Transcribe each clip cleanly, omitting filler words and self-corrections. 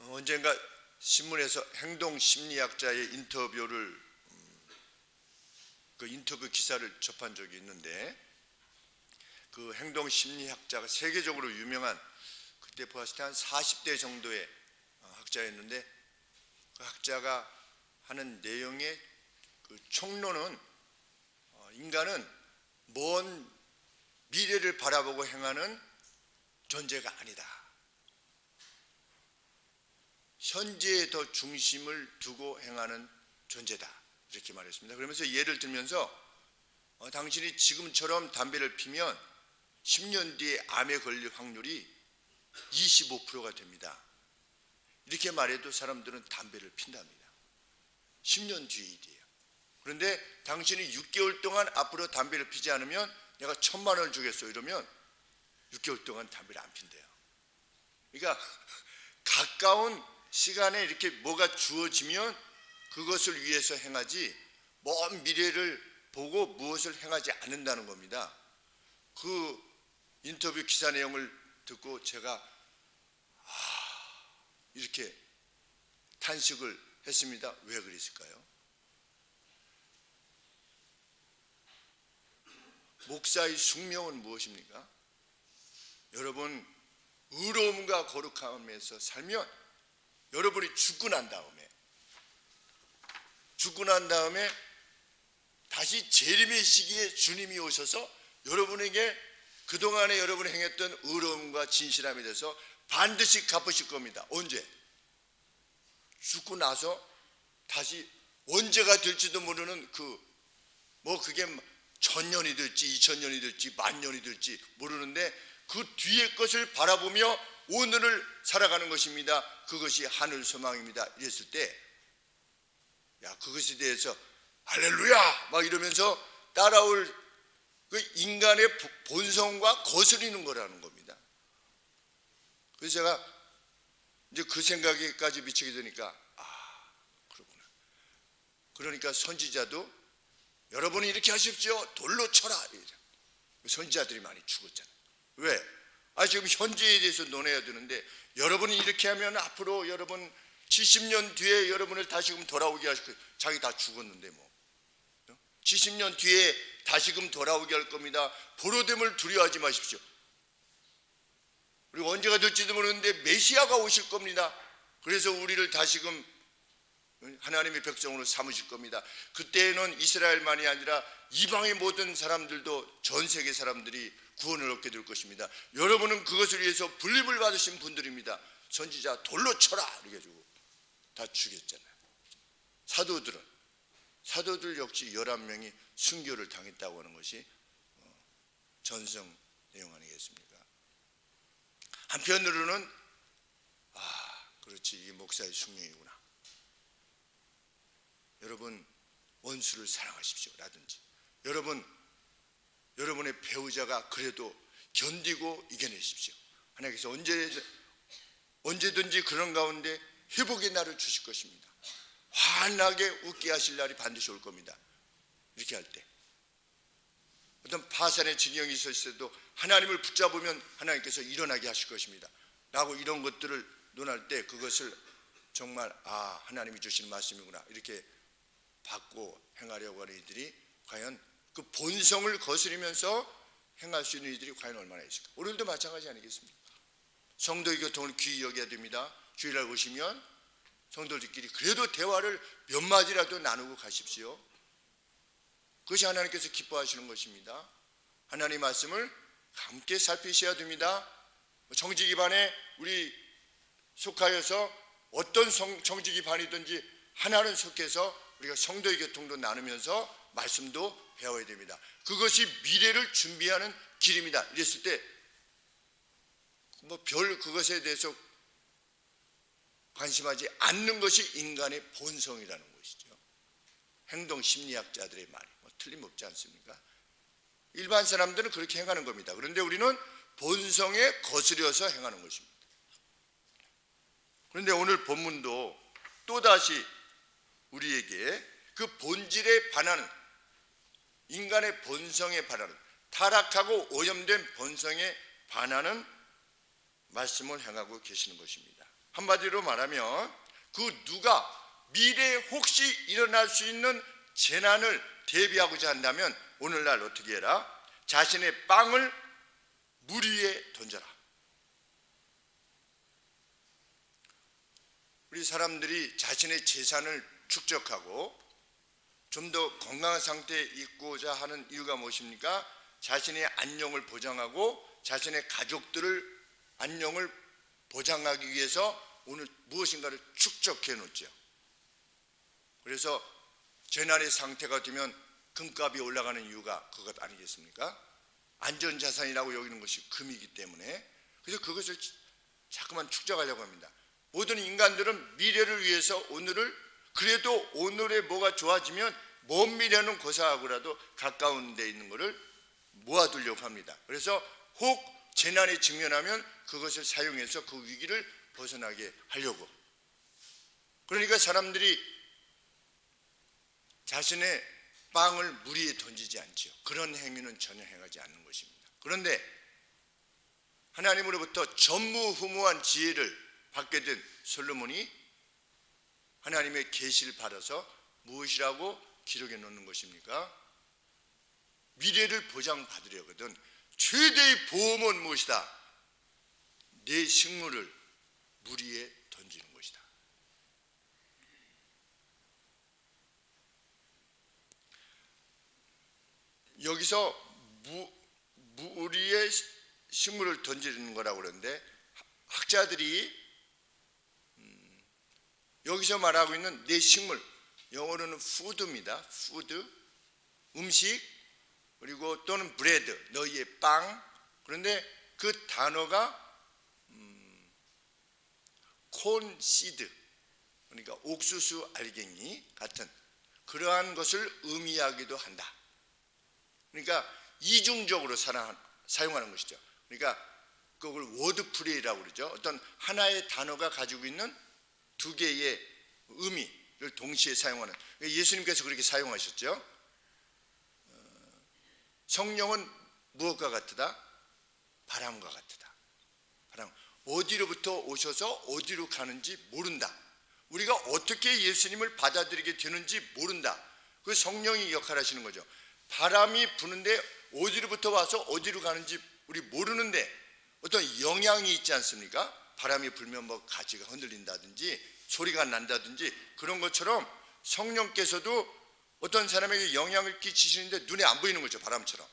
언젠가 신문에서 행동심리학자의 인터뷰를 그 인터뷰 기사를 접한 적이 있는데, 그 행동심리학자가 세계적으로 유명한, 그때 보았을 때 한 40대 정도의 학자였는데, 그 학자가 하는 내용의 그 총론은 인간은 먼 미래를 바라보고 행하는 존재가 아니다. 현재에 더 중심을 두고 행하는 존재다. 이렇게 말했습니다. 그러면서 예를 들면서 당신이 지금처럼 담배를 피면 10년 뒤에 암에 걸릴 확률이 25%가 됩니다. 이렇게 말해도 사람들은 담배를 핀답니다. 10년 뒤의 일이에요. 그런데 당신이 6개월 동안 앞으로 담배를 피지 않으면 내가 1,000만 원을 주겠어 이러면 6개월 동안 담배를 안 핀대요. 그러니까 가까운 시간에 이렇게 뭐가 주어지면 그것을 위해서 행하지, 먼 미래를 보고 무엇을 행하지 않는다는 겁니다. 그 인터뷰 기사 내용을 듣고 제가 이렇게 탄식을 했습니다. 왜 그랬을까요? 목사의 숙명은 무엇입니까? 여러분, 의로움과 거룩함에서 살면 여러분이 죽고 난 다음에 다시 재림의 시기에 주님이 오셔서 여러분에게 그동안에 여러분이 행했던 의로움과 진실함에 대해서 반드시 갚으실 겁니다. 언제? 죽고 나서 다시 언제가 될지도 모르는 그게 1,000년이 될지 2,000년이 될지 10,000년이 될지 모르는데 그 뒤의 것을 바라보며 오늘을 살아가는 것입니다. 그것이 하늘 소망입니다. 이랬을 때, 그것에 대해서 할렐루야 막 이러면서 따라올 그 인간의 본성과 거스리는 거라는 겁니다. 그래서 제가 이제 그 생각에까지 미치게 되니까 그렇구나. 그러니까 선지자도 여러분이 이렇게 하십시오. 돌로 쳐라. 선지자들이 많이 죽었잖아요. 왜? 지금 현재에 대해서 논해야 되는데, 여러분이 이렇게 하면 앞으로 여러분 70년 뒤에 여러분을 다시금 돌아오게 하실 거예요. 자기 다 죽었는데 70년 뒤에 다시금 돌아오게 할 겁니다. 보로됨을 두려워하지 마십시오. 그리고 언제가 될지도 모르는데 메시아가 오실 겁니다. 그래서 우리를 다시금 하나님의 백성으로 삼으실 겁니다. 그때에는 이스라엘만이 아니라 이방의 모든 사람들도, 전 세계 사람들이 구원을 얻게 될 것입니다. 여러분은 그것을 위해서 불림을 받으신 분들입니다. 선지자 돌로 쳐라 이렇게 해주고 다 죽였잖아요. 사도들 역시 11명이 순교를 당했다고 하는 것이 전성 내용 아니겠습니까? 한편으로는 그렇지, 이게 목사의 숙명이구나. 여러분, 원수를 사랑하십시오 라든지, 여러분의 배우자가 그래도 견디고 이겨내십시오. 하나님께서 언제든지 그런 가운데 회복의 날을 주실 것입니다. 환하게 웃게 하실 날이 반드시 올 겁니다. 이렇게 할 때 어떤 파산의 진영이 있었을 때도 하나님을 붙잡으면 하나님께서 일어나게 하실 것입니다 라고, 이런 것들을 논할 때 그것을 정말 하나님이 주신 말씀이구나 이렇게 받고 행하려고 하는 이들이 과연 그 본성을 거스리면서 행할 수 있는 이들이 과연 얼마나 있을까? 오늘도 마찬가지 아니겠습니까? 성도의 교통을 귀히 여겨야 됩니다. 주일날 오시면 성도들끼리 그래도 대화를 몇 마디라도 나누고 가십시오. 그것이 하나님께서 기뻐하시는 것입니다. 하나님의 말씀을 함께 살피셔야 됩니다. 정지 기반에 우리 속하여서 어떤 정지 기반이든지 하나는 속해서 우리가 성도의 교통도 나누면서 말씀도 배워야 됩니다. 그것이 미래를 준비하는 길입니다. 이랬을 때 그것에 대해서 관심하지 않는 것이 인간의 본성이라는 것이죠. 행동심리학자들의 말이 틀림없지 않습니까? 일반 사람들은 그렇게 행하는 겁니다. 그런데 우리는 본성에 거스려서 행하는 것입니다. 그런데 오늘 본문도 또다시 우리에게 그 본질에 반하는, 인간의 본성에 반하는, 타락하고 오염된 본성에 반하는 말씀을 행하고 계시는 것입니다. 한마디로 말하면 그 누가 미래에 혹시 일어날 수 있는 재난을 대비하고자 한다면 오늘날 어떻게 해라? 자신의 빵을 물 위에 던져라. 우리 사람들이 자신의 재산을 축적하고 좀 더 건강한 상태에 있고자 하는 이유가 무엇입니까? 자신의 안녕을 보장하고 자신의 가족들을 안녕을 보장하기 위해서 오늘 무엇인가를 축적해 놓죠. 그래서 재난의 상태가 되면 금값이 올라가는 이유가 그것 아니겠습니까? 안전자산이라고 여기는 것이 금이기 때문에. 그래서 그것을 자꾸만 축적하려고 합니다. 모든 인간들은 미래를 위해서 오늘을, 그래도 오늘에 뭐가 좋아지면 먼 미래는 고사하고라도 가까운 데 있는 것을 모아두려고 합니다. 그래서 혹 재난에 직면하면 그것을 사용해서 그 위기를 벗어나게 하려고. 그러니까 사람들이 자신의 빵을 물 위에 던지지 않죠. 그런 행위는 전혀 행하지 않는 것입니다. 그런데 하나님으로부터 전무후무한 지혜를 받게 된 솔로몬이 하나님의 계시를 받아서 무엇이라고 기록해 놓는 것입니까? 미래를 보장받으려거든 최대의 보험은 무엇이다? 내 식물을 물 위에 던지는 것이다. 여기서 물 위에 식물을 던지는 거라고 그러는데 학자들이 여기서 말하고 있는 내 식물, 영어로는 푸드입니다. 푸드, 음식, 그리고 또는 브레드, 너희의 빵. 그런데 그 단어가 콘 시드, 그러니까 옥수수 알갱이 같은 그러한 것을 의미하기도 한다. 그러니까 이중적으로 사용하는 것이죠. 그러니까 그걸 워드 플레이라고 그러죠. 어떤 하나의 단어가 가지고 있는 두 개의 의미를 동시에 사용하는, 예수님께서 그렇게 사용하셨죠. 성령은 무엇과 같으다? 바람과 같으다. 바람. 어디로부터 오셔서 어디로 가는지 모른다. 우리가 어떻게 예수님을 받아들이게 되는지 모른다. 그 성령이 역할하시는 거죠. 바람이 부는데 어디로부터 와서 어디로 가는지 우리 모르는데 어떤 영향이 있지 않습니까? 바람이 불면 뭐 가지가 흔들린다든지 소리가 난다든지 그런 것처럼 성령께서도 어떤 사람에게 영향을 끼치시는데 눈에 안 보이는 거죠. 바람처럼.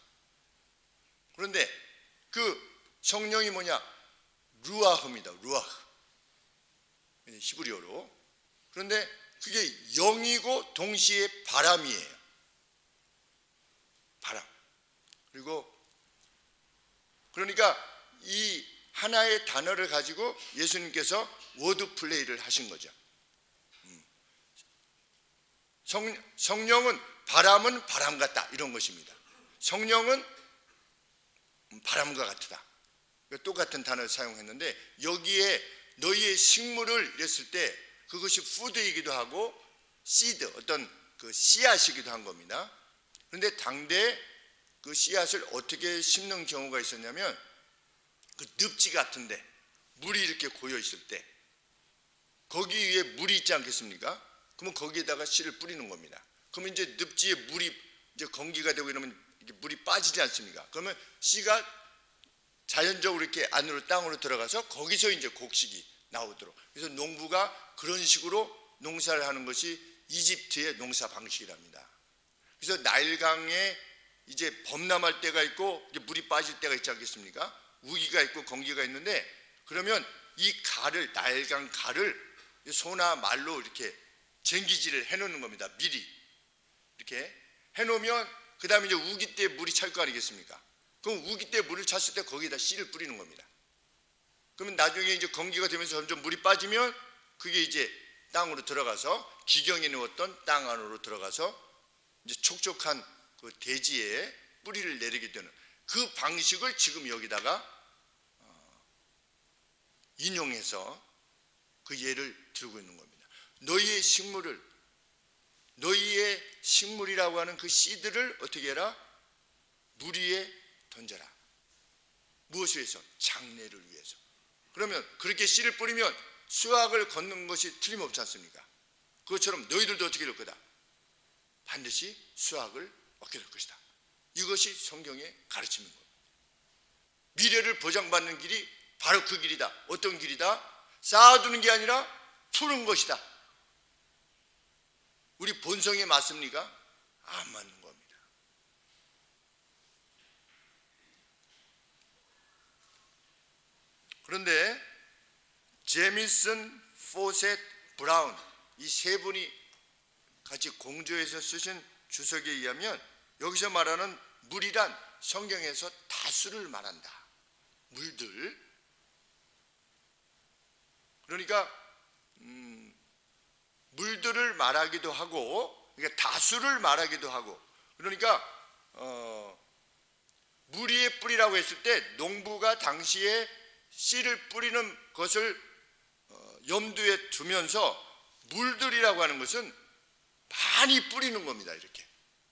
그런데 그 성령이 뭐냐? 루아흐입니다. 루아흐. 히브리어로. 그런데 그게 영이고 동시에 바람이에요. 바람. 그리고 그러니까 이 하나의 단어를 가지고 예수님께서 워드 플레이를 하신 거죠. 성령은 바람은 바람 같다 이런 것입니다. 성령은 바람과 같다. 똑같은 단어를 사용했는데 여기에 너희의 식물을 이랬을 때 그것이 푸드이기도 하고 시드, 어떤 그 씨앗이기도 한 겁니다. 그런데 당대 그 씨앗을 어떻게 심는 경우가 있었냐면 그 늪지 같은데 물이 이렇게 고여 있을 때 거기 위에 물이 있지 않겠습니까? 그러면 거기에다가 씨를 뿌리는 겁니다. 그러면 이제 늪지에 물이 이제 건기가 되고 이러면 이렇게 물이 빠지지 않습니까? 그러면 씨가 자연적으로 이렇게 안으로 땅으로 들어가서 거기서 이제 곡식이 나오도록. 그래서 농부가 그런 식으로 농사를 하는 것이 이집트의 농사 방식이랍니다. 그래서 나일강에 이제 범람할 때가 있고 이제 물이 빠질 때가 있지 않겠습니까? 우기가 있고 건기가 있는데 그러면 이 가를, 나일강 가를 소나 말로 이렇게 쟁기질을 해놓는 겁니다. 미리 이렇게 해놓으면 그 다음에 이제 우기 때 물이 찰 거 아니겠습니까? 그럼 우기 때 물을 찼을 때 거기에다 씨를 뿌리는 겁니다. 그러면 나중에 이제 건기가 되면서 점점 물이 빠지면 그게 이제 땅으로 들어가서 기경에 누웠던 땅 안으로 들어가서 이제 촉촉한 그 대지에 뿌리를 내리게 되는 그 방식을 지금 여기다가 인용해서 그 예를 들고 있는 겁니다. 너희의 식물이라고 하는 그 씨들을 어떻게 해라? 물 위에 던져라. 무엇을 위해서? 장래를 위해서. 그러면 그렇게 씨를 뿌리면 수확을 걷는 것이 틀림없지 않습니까? 그것처럼 너희들도 어떻게 될 거다? 반드시 수확을 얻게 될 것이다. 이것이 성경의 가르침인 겁니다. 미래를 보장받는 길이 바로 그 길이다. 어떤 길이다? 쌓아두는 게 아니라 푸는 것이다. 우리 본성에 맞습니까? 안 맞는 겁니다. 그런데 제미슨, 포셋, 브라운 이 세 분이 같이 공조해서 쓰신 주석에 의하면 여기서 말하는 물이란 성경에서 다수를 말한다. 물들. 그러니까 물들을 말하기도 하고, 그러니까 다수를 말하기도 하고, 그러니까 무리의 뿌리라고 했을 때 농부가 당시에 씨를 뿌리는 것을 염두에 두면서 물들이라고 하는 것은 많이 뿌리는 겁니다. 이렇게.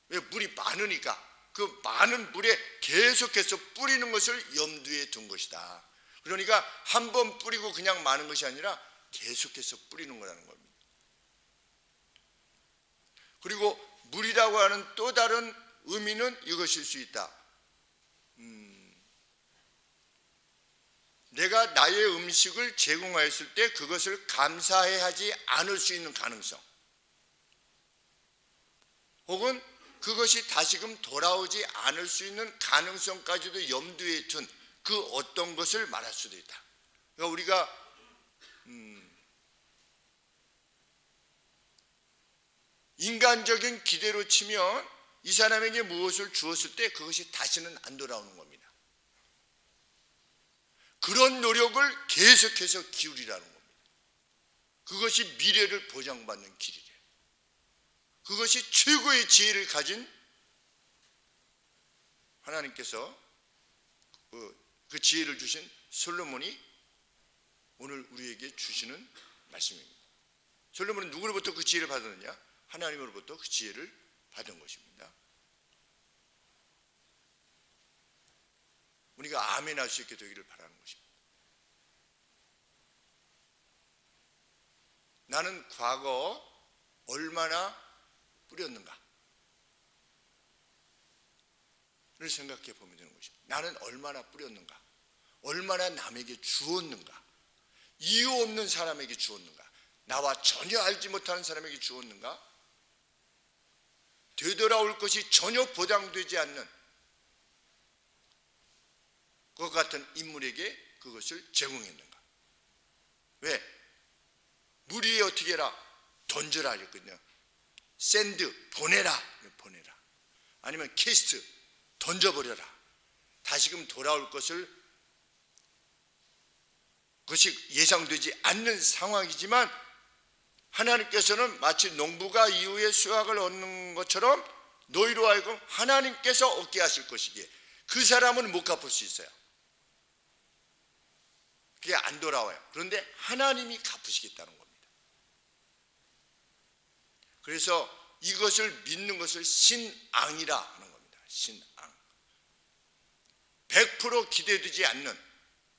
왜? 물이 많으니까 그 많은 물에 계속해서 뿌리는 것을 염두에 둔 것이다. 그러니까 한 번 뿌리고 그냥 마는 것이 아니라 계속해서 뿌리는 거라는 겁니다. 그리고 물이라고 하는 또 다른 의미는 이것일 수 있다. 내가 나의 음식을 제공하였을 때 그것을 감사해 하지 않을 수 있는 가능성, 혹은 그것이 다시금 돌아오지 않을 수 있는 가능성까지도 염두에 둔 그 어떤 것을 말할 수도 있다. 그러니까 우리가 인간적인 기대로 치면 이 사람에게 무엇을 주었을 때 그것이 다시는 안 돌아오는 겁니다. 그런 노력을 계속해서 기울이라는 겁니다. 그것이 미래를 보장받는 길이래요. 그것이 최고의 지혜를 가진 하나님께서 그 지혜를 주신 솔로몬이 오늘 우리에게 주시는 말씀입니다. 솔로몬은 누구로부터 그 지혜를 받았느냐? 하나님으로부터 그 지혜를 받은 것입니다. 우리가 아멘할 수 있게 되기를 바라는 것입니다. 나는 과거 얼마나 뿌렸는가 를 생각해 보면 되는 것입니다. 나는 얼마나 뿌렸는가, 얼마나 남에게 주었는가, 이유 없는 사람에게 주었는가, 나와 전혀 알지 못하는 사람에게 주었는가, 되돌아올 것이 전혀 보장되지 않는 것 같은 인물에게 그것을 제공했는가. 왜? 무리에 어떻게 해라? 던져라 했거든요. 샌드, 보내라. 아니면 캐스트, 던져버려라. 다시금 돌아올 것을, 그것이 예상되지 않는 상황이지만 하나님께서는 마치 농부가 이후에 수확을 얻는 것처럼 너희로 하여금 하나님께서 얻게 하실 것이기에 그 사람은 못 갚을 수 있어요. 그게 안 돌아와요. 그런데 하나님이 갚으시겠다는 겁니다. 그래서 이것을 믿는 것을 신앙이라 하는 겁니다. 신앙. 100% 기대되지 않는,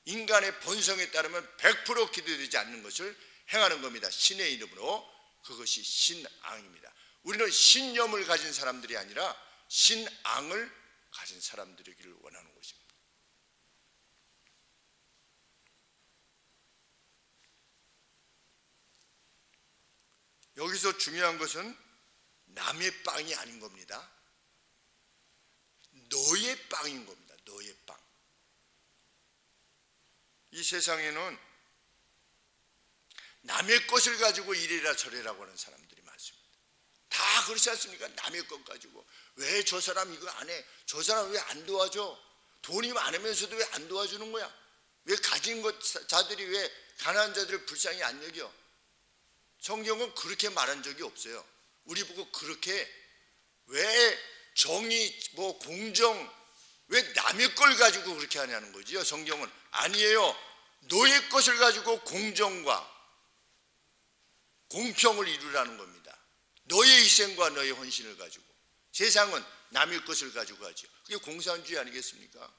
인간의 본성에 따르면 100% 기대되지 않는 것을 행하는 겁니다. 신의 이름으로. 그것이 신앙입니다. 우리는 신념을 가진 사람들이 아니라 신앙을 가진 사람들이기를 원하는 것입니다. 여기서 중요한 것은 남의 빵이 아닌 겁니다. 너의 빵인 겁니다. 너의 빵. 이 세상에는 남의 것을 가지고 이래라 저래라고 하는 사람들이 많습니다. 다 그렇지 않습니까? 남의 것 가지고 왜 저 사람 이거 안 해? 저 사람 왜 안 도와줘? 돈이 많으면서도 왜 안 도와주는 거야? 왜 가진 자들이 왜 가난한 자들을 불쌍히 안 여겨? 성경은 그렇게 말한 적이 없어요. 우리 보고 그렇게 왜 정의, 공정, 왜 남의 걸 가지고 그렇게 하냐는 거지요. 성경은 아니에요. 너의 것을 가지고 공정과 공평을 이루라는 겁니다. 너의 희생과 너의 헌신을 가지고. 세상은 남의 것을 가지고 하죠. 그게 공산주의 아니겠습니까?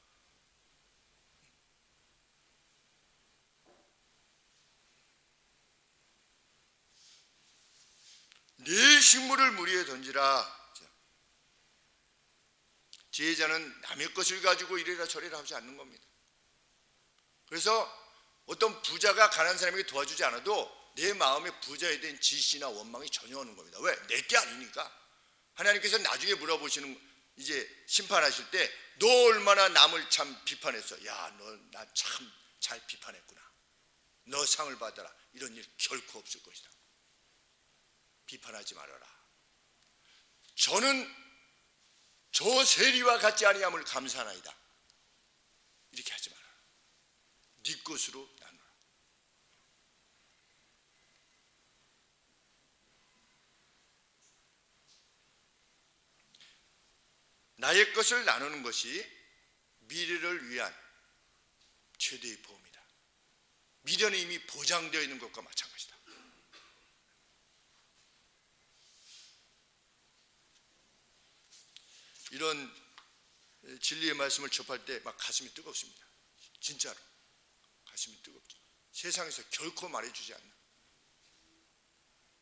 네 식물을 물 위에 던지라. 지혜자는 남의 것을 가지고 이래라 저래라 하지 않는 겁니다. 그래서 어떤 부자가 가난한 사람에게 도와주지 않아도 내 마음에 부자에 대한 질시나 원망이 전혀 오는 겁니다. 왜? 내게 아니니까. 하나님께서 나중에 물어보시는, 이제 심판하실 때 너 얼마나 남을 참 비판했어. 야, 너 나 참 잘 비판했구나. 너 상을 받아라. 이런 일 결코 없을 것이다. 비판하지 말아라. 저는 저 세리와 같지 아니함을 감사하나이다. 이렇게 하지 말아라. 네 것으로 나누라. 나의 것을 나누는 것이 미래를 위한 최대의 보험이다. 미래는 이미 보장되어 있는 것과 마찬가지다. 이런 진리의 말씀을 접할 때 막 가슴이 뜨겁습니다. 진짜로 가슴이 뜨겁죠. 세상에서 결코 말해주지 않는.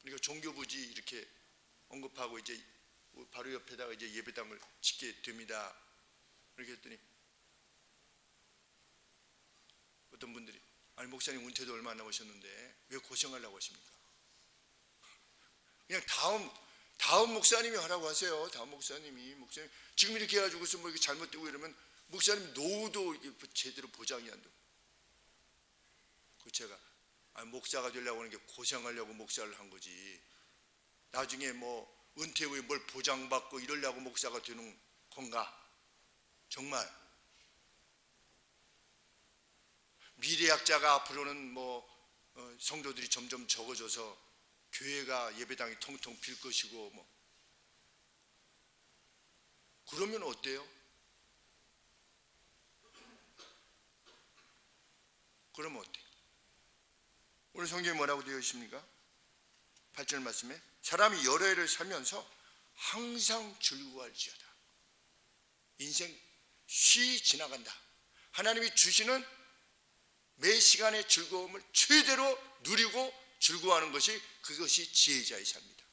그러니까 종교부지 이렇게 언급하고 이제 바로 옆에다가 이제 예배당을 짓게 됩니다. 그렇게 했더니 어떤 분들이, 아니 목사님 은퇴도 얼마 안 남으셨는데 왜 고생하려고 하십니까? 그냥 다음 목사님이 하라고 하세요. 다음 목사님 지금 이렇게 해가지고서 뭐 이렇게 잘못되고 이러면 목사님 노후도 제대로 보장이 안 되고. 그 제가 목사가 되려고 하는 게 고생하려고 목사를 한 거지. 나중에 뭐 은퇴 후에 뭘 보장받고 이러려고 목사가 되는 건가? 정말 미래학자가 앞으로는 성도들이 점점 적어져서 교회가 예배당이 통통 빌 것이고 그러면 어때요? 그러면 어때요? 오늘 성경에 뭐라고 되어 있습니까? 8절 말씀에 사람이 여러 해를 살면서 항상 즐거워할지어다. 인생 쉬 지나간다. 하나님이 주시는 매 시간의 즐거움을 최대로 누리고 즐거워하는 것이, 그것이 지혜자의 삶이다.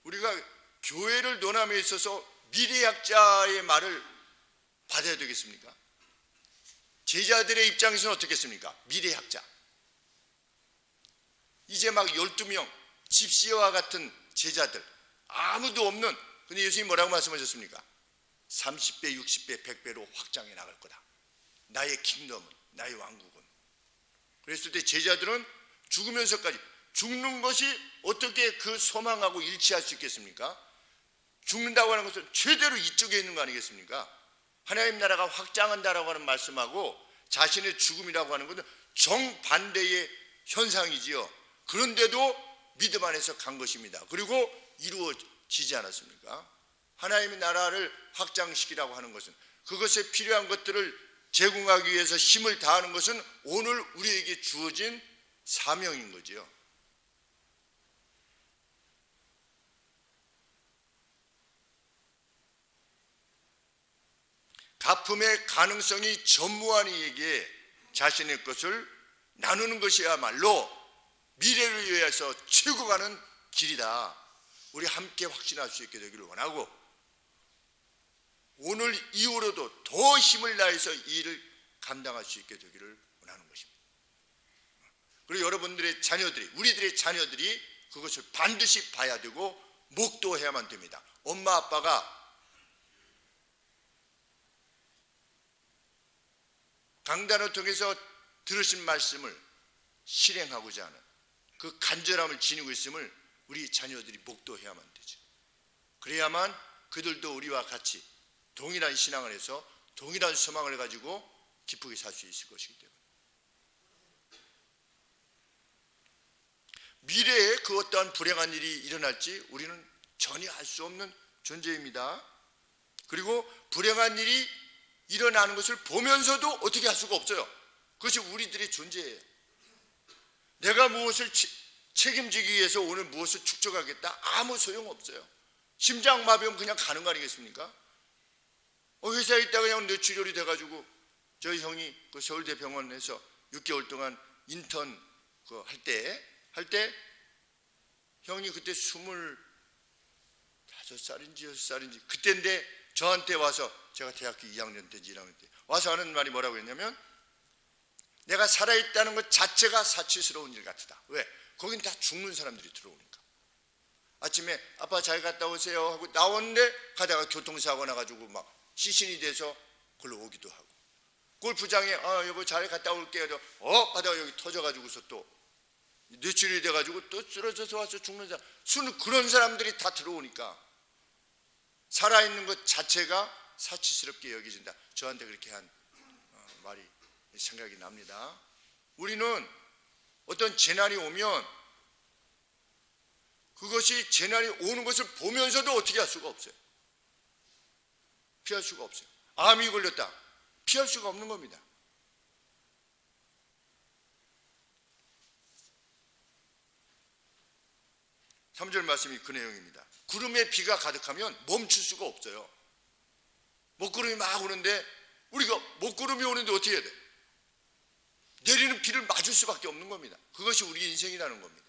우리가 교회를 논함에 있어서 미래학자의 말을 받아야 되겠습니까? 제자들의 입장에서는 어떻겠습니까? 미래학자. 이제 막 12명 집시와 같은 제자들, 아무도 없는. 근데 예수님이 뭐라고 말씀하셨습니까? 30배, 60배, 100배로 확장해 나갈 거다. 나의 킹덤은, 나의 왕국은. 그랬을 때 제자들은 죽으면서까지, 죽는 것이 어떻게 그 소망하고 일치할 수 있겠습니까? 죽는다고 하는 것은 최대로 이쪽에 있는 거 아니겠습니까? 하나님 나라가 확장한다라고 하는 말씀하고 자신의 죽음이라고 하는 것은 정반대의 현상이지요. 그런데도 믿음 안에서 간 것입니다. 그리고 이루어지지 않았습니까? 하나님의 나라를 확장시키라고 하는 것은, 그것에 필요한 것들을 제공하기 위해서 힘을 다하는 것은 오늘 우리에게 주어진 사명인 거지요. 가품의 가능성이 전무한 이에게 자신의 것을 나누는 것이야말로 미래를 위해서 최고 가는 길이다. 우리 함께 확신할 수 있게 되기를 원하고, 오늘 이후로도 더 힘을 다해서 이 일을 감당할 수 있게 되기를 원하는 것입니다. 그리고 여러분들의 자녀들이, 우리들의 자녀들이 그것을 반드시 봐야 되고 목도해야만 됩니다. 엄마 아빠가 강단을 통해서 들으신 말씀을 실행하고자 하는 그 간절함을 지니고 있음을 우리 자녀들이 목도해야만 되죠. 그래야만 그들도 우리와 같이 동일한 신앙을 해서 동일한 소망을 가지고 기쁘게 살 수 있을 것이기 때문에, 미래에 그 어떠한 불행한 일이 일어날지 우리는 전혀 알 수 없는 존재입니다. 그리고 불행한 일이 일어나는 것을 보면서도 어떻게 할 수가 없어요. 그것이 우리들의 존재예요. 내가 무엇을 책임지기 위해서 오늘 무엇을 축적하겠다? 아무 소용없어요. 심장마비면 그냥 가는 거 아니겠습니까? 회사에 있다가 그냥 뇌출혈이 돼가지고 저희 형이 그 서울대 병원에서 6개월 동안 인턴 그 할 때 형이 그때 25살인지 6살인지 그때인데 저한테 와서, 제가 대학교 2학년 때인지 1학년 때 와서 하는 말이 뭐라고 했냐면, 내가 살아있다는 것 자체가 사치스러운 일 같다. 왜? 거긴 다 죽는 사람들이 들어오니까. 아침에 아빠 잘 갔다 오세요 하고 나오는데 가다가 교통사고 나가지고 막 시신이 돼서 걸로 오기도 하고, 골프장에 여보 잘 갔다 올게요 하다가 여기 터져가지고서 또 뇌출이 돼가지고 또 쓰러져서 와서 죽는 사람, 그런 사람들이 다 들어오니까 살아있는 것 자체가 사치스럽게 여겨진다. 저한테 그렇게 한 말이 생각이 납니다. 우리는 어떤 재난이 오면 그것이 재난이 오는 것을 보면서도 어떻게 할 수가 없어요. 피할 수가 없어요. 암이 걸렸다, 피할 수가 없는 겁니다. 삼절 말씀이 그 내용입니다. 구름에 비가 가득하면 멈출 수가 없어요. 먹구름이 막 오는데, 우리가 먹구름이 오는데 어떻게 해야 돼? 내리는 비를 맞을 수밖에 없는 겁니다. 그것이 우리 인생이라는 겁니다.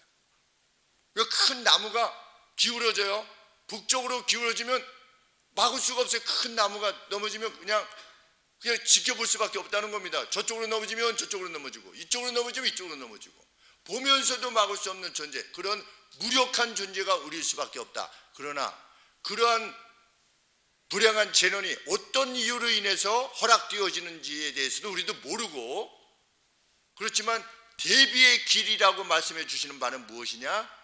큰 나무가 기울어져요. 북쪽으로 기울어지면 막을 수가 없어요. 큰 나무가 넘어지면 그냥 지켜볼 수밖에 없다는 겁니다. 저쪽으로 넘어지면 저쪽으로 넘어지고, 이쪽으로 넘어지면 이쪽으로 넘어지고, 보면서도 막을 수 없는 존재, 그런 무력한 존재가 우리일 수밖에 없다. 그러나 그러한 불행한 재난이 어떤 이유로 인해서 허락되어지는지에 대해서도 우리도 모르고, 그렇지만 대비의 길이라고 말씀해 주시는 바는 무엇이냐?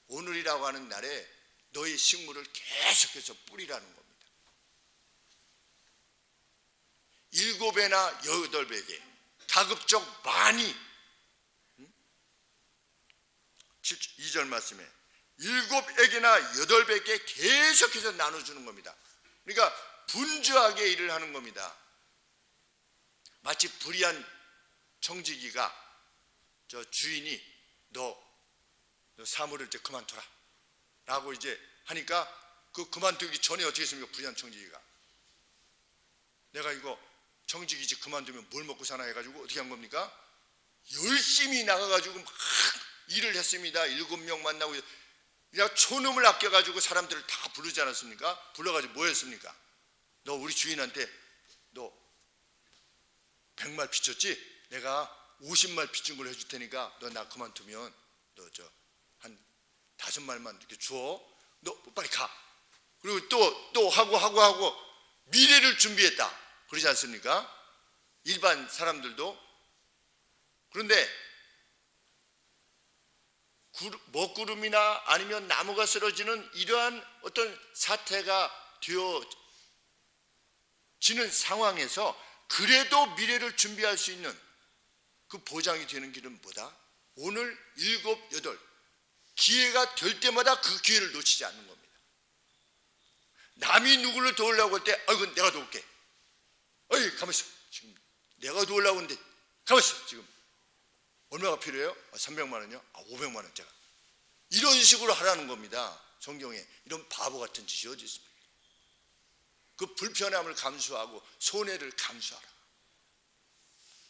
오늘이라고 하는 날에 너희 식물을 계속해서 뿌리라는 겁니다. 7배나 8배게 가급적 많이, 2절 말씀에 7에게나 8배께 계속해서 나눠주는 겁니다. 그러니까 분주하게 일을 하는 겁니다. 마치 불의한 청지기가 저 주인이 너 사물을 이제 그만둬라 라고 이제 하니까, 그 그만두기 전에 어떻게 했습니까? 불의한 청지기가, 내가 이거 청지기지 그만두면 뭘 먹고 사나 해가지고 어떻게 한 겁니까? 열심히 나가가지고 막 일을 했습니다. 7명 만나고 그냥 초놈을 아껴가지고 사람들을 다 부르지 않았습니까? 불러가지고 뭐 했습니까? 너 우리 주인한테 너 100말 빚졌지? 내가 50말 빚진 걸 해줄 테니까 너 나 그만두면 너 한 5말만 이렇게 줘. 너 빨리 가. 그리고 또 하고 미래를 준비했다. 그러지 않습니까? 일반 사람들도. 그런데 먹구름이나 아니면 나무가 쓰러지는 이러한 어떤 사태가 되어지는 상황에서 그래도 미래를 준비할 수 있는 그 보장이 되는 길은 뭐다? 오늘 7, 8 기회가 될 때마다 그 기회를 놓치지 않는 겁니다. 남이 누구를 도우려고 할 때 아이고 내가 도울게. 어이 가만 있어. 지금 내가 도우려고 하는데 가만 있어. 지금 얼마가 필요해요? 300만 원이요? 500만 원짜리. 이런 식으로 하라는 겁니다. 성경에. 이런 바보 같은 짓이 어디 있습니까? 그 불편함을 감수하고 손해를 감수하라.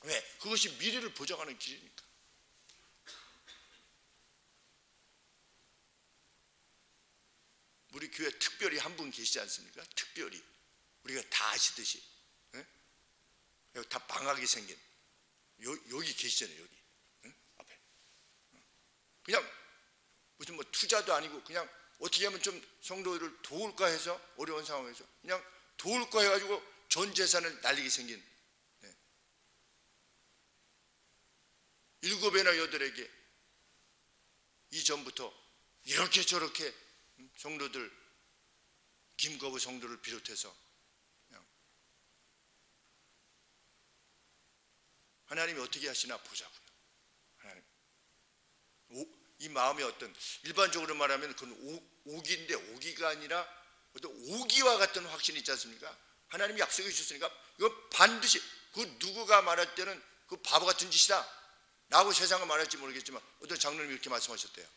왜? 그것이 미래를 보장하는 길이니까. 우리 교회 특별히 한 분 계시지 않습니까? 특별히 우리가 다 아시듯이, 여기 다 방학이 생긴 여기 계시잖아요. 여기 앞에. 그냥 무슨 뭐 투자도 아니고 그냥 어떻게 하면 좀 성도들을 도울까 해서, 어려운 상황에서 그냥 도울까 해가지고 전 재산을 날리게 생긴 7에나 8에게 이전부터 이렇게 저렇게 성도들, 김거부 성도를 비롯해서 하나님이 어떻게 하시나 보자고요. 하나님, 이 마음의 어떤, 일반적으로 말하면 그건 오기인데 오기가 아니라 어떤 오기와 같은 확신이 있지 않습니까? 하나님이 약속해 주셨으니까 이건 반드시, 그 누구가 말할 때는 그 바보 같은 짓이다 라고 세상은 말할지 모르겠지만 어떤 장로님이 이렇게 말씀하셨대요.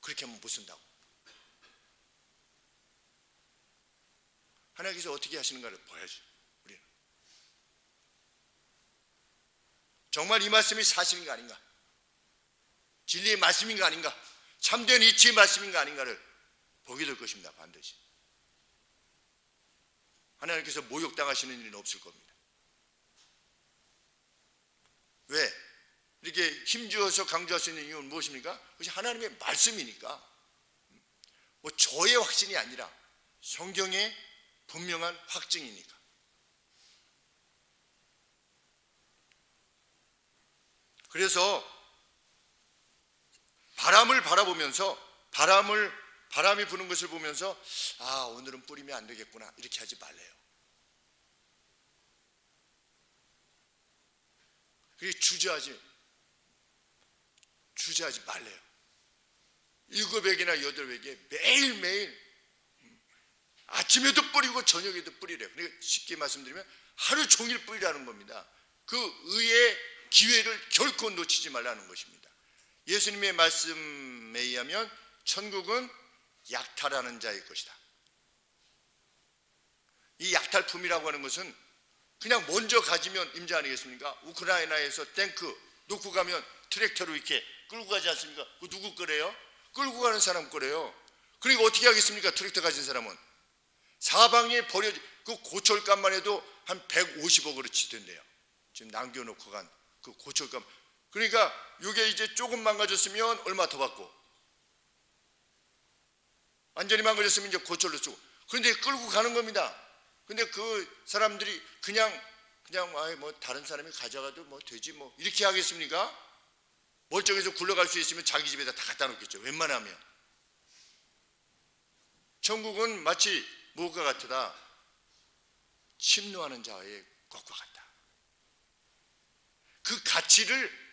그렇게 하면 못 쓴다고. 하나님께서 어떻게 하시는가를 봐야죠. 우리는 정말 이 말씀이 사실인가 아닌가. 진리의 말씀인가 아닌가, 참된 이치의 말씀인가 아닌가를 보게 될 것입니다. 반드시. 하나님께서 모욕당하시는 일은 없을 겁니다. 왜? 이렇게 힘주어서 강조할 수 있는 이유는 무엇입니까? 그것이 하나님의 말씀이니까. 뭐 저의 확신이 아니라 성경의 분명한 확증이니까. 그래서 바람을 바라보면서 바람이 부는 것을 보면서 아, 오늘은 뿌리면 안 되겠구나, 이렇게 하지 말래요. 그게 주저하지 말래요. 7백이나 8백에 매일매일 아침에도 뿌리고 저녁에도 뿌리래요. 그러니까 쉽게 말씀드리면 하루 종일 뿌리라는 겁니다. 그 의의 기회를 결코 놓치지 말라는 것입니다. 예수님의 말씀에 의하면 천국은 약탈하는 자의 것이다. 이 약탈품이라고 하는 것은 그냥 먼저 가지면 임자 아니겠습니까? 우크라이나에서 탱크 놓고 가면 트랙터로 이렇게 끌고 가지 않습니까? 그 누구 거래요? 끌고 가는 사람 거래요. 그러니까 어떻게 하겠습니까? 트랙터 가진 사람은 사방에 버려지, 그 고철값만 해도 한 150억으로 치던데요. 지금 남겨놓고 간 그 고철값. 그러니까 이게 이제 조금 망가졌으면 얼마 더 받고, 완전히 망가졌으면 이제 고철로 쓰고. 그런데 끌고 가는 겁니다. 근데 그 사람들이 그냥 아예 뭐 다른 사람이 가져가도 뭐 되지 뭐 이렇게 하겠습니까? 멀쩡해서 굴러갈 수 있으면 자기 집에다 다 갖다 놓겠죠. 웬만하면. 천국은 마치 무엇과 같으다? 침노하는 자의 것과 같다. 그 가치를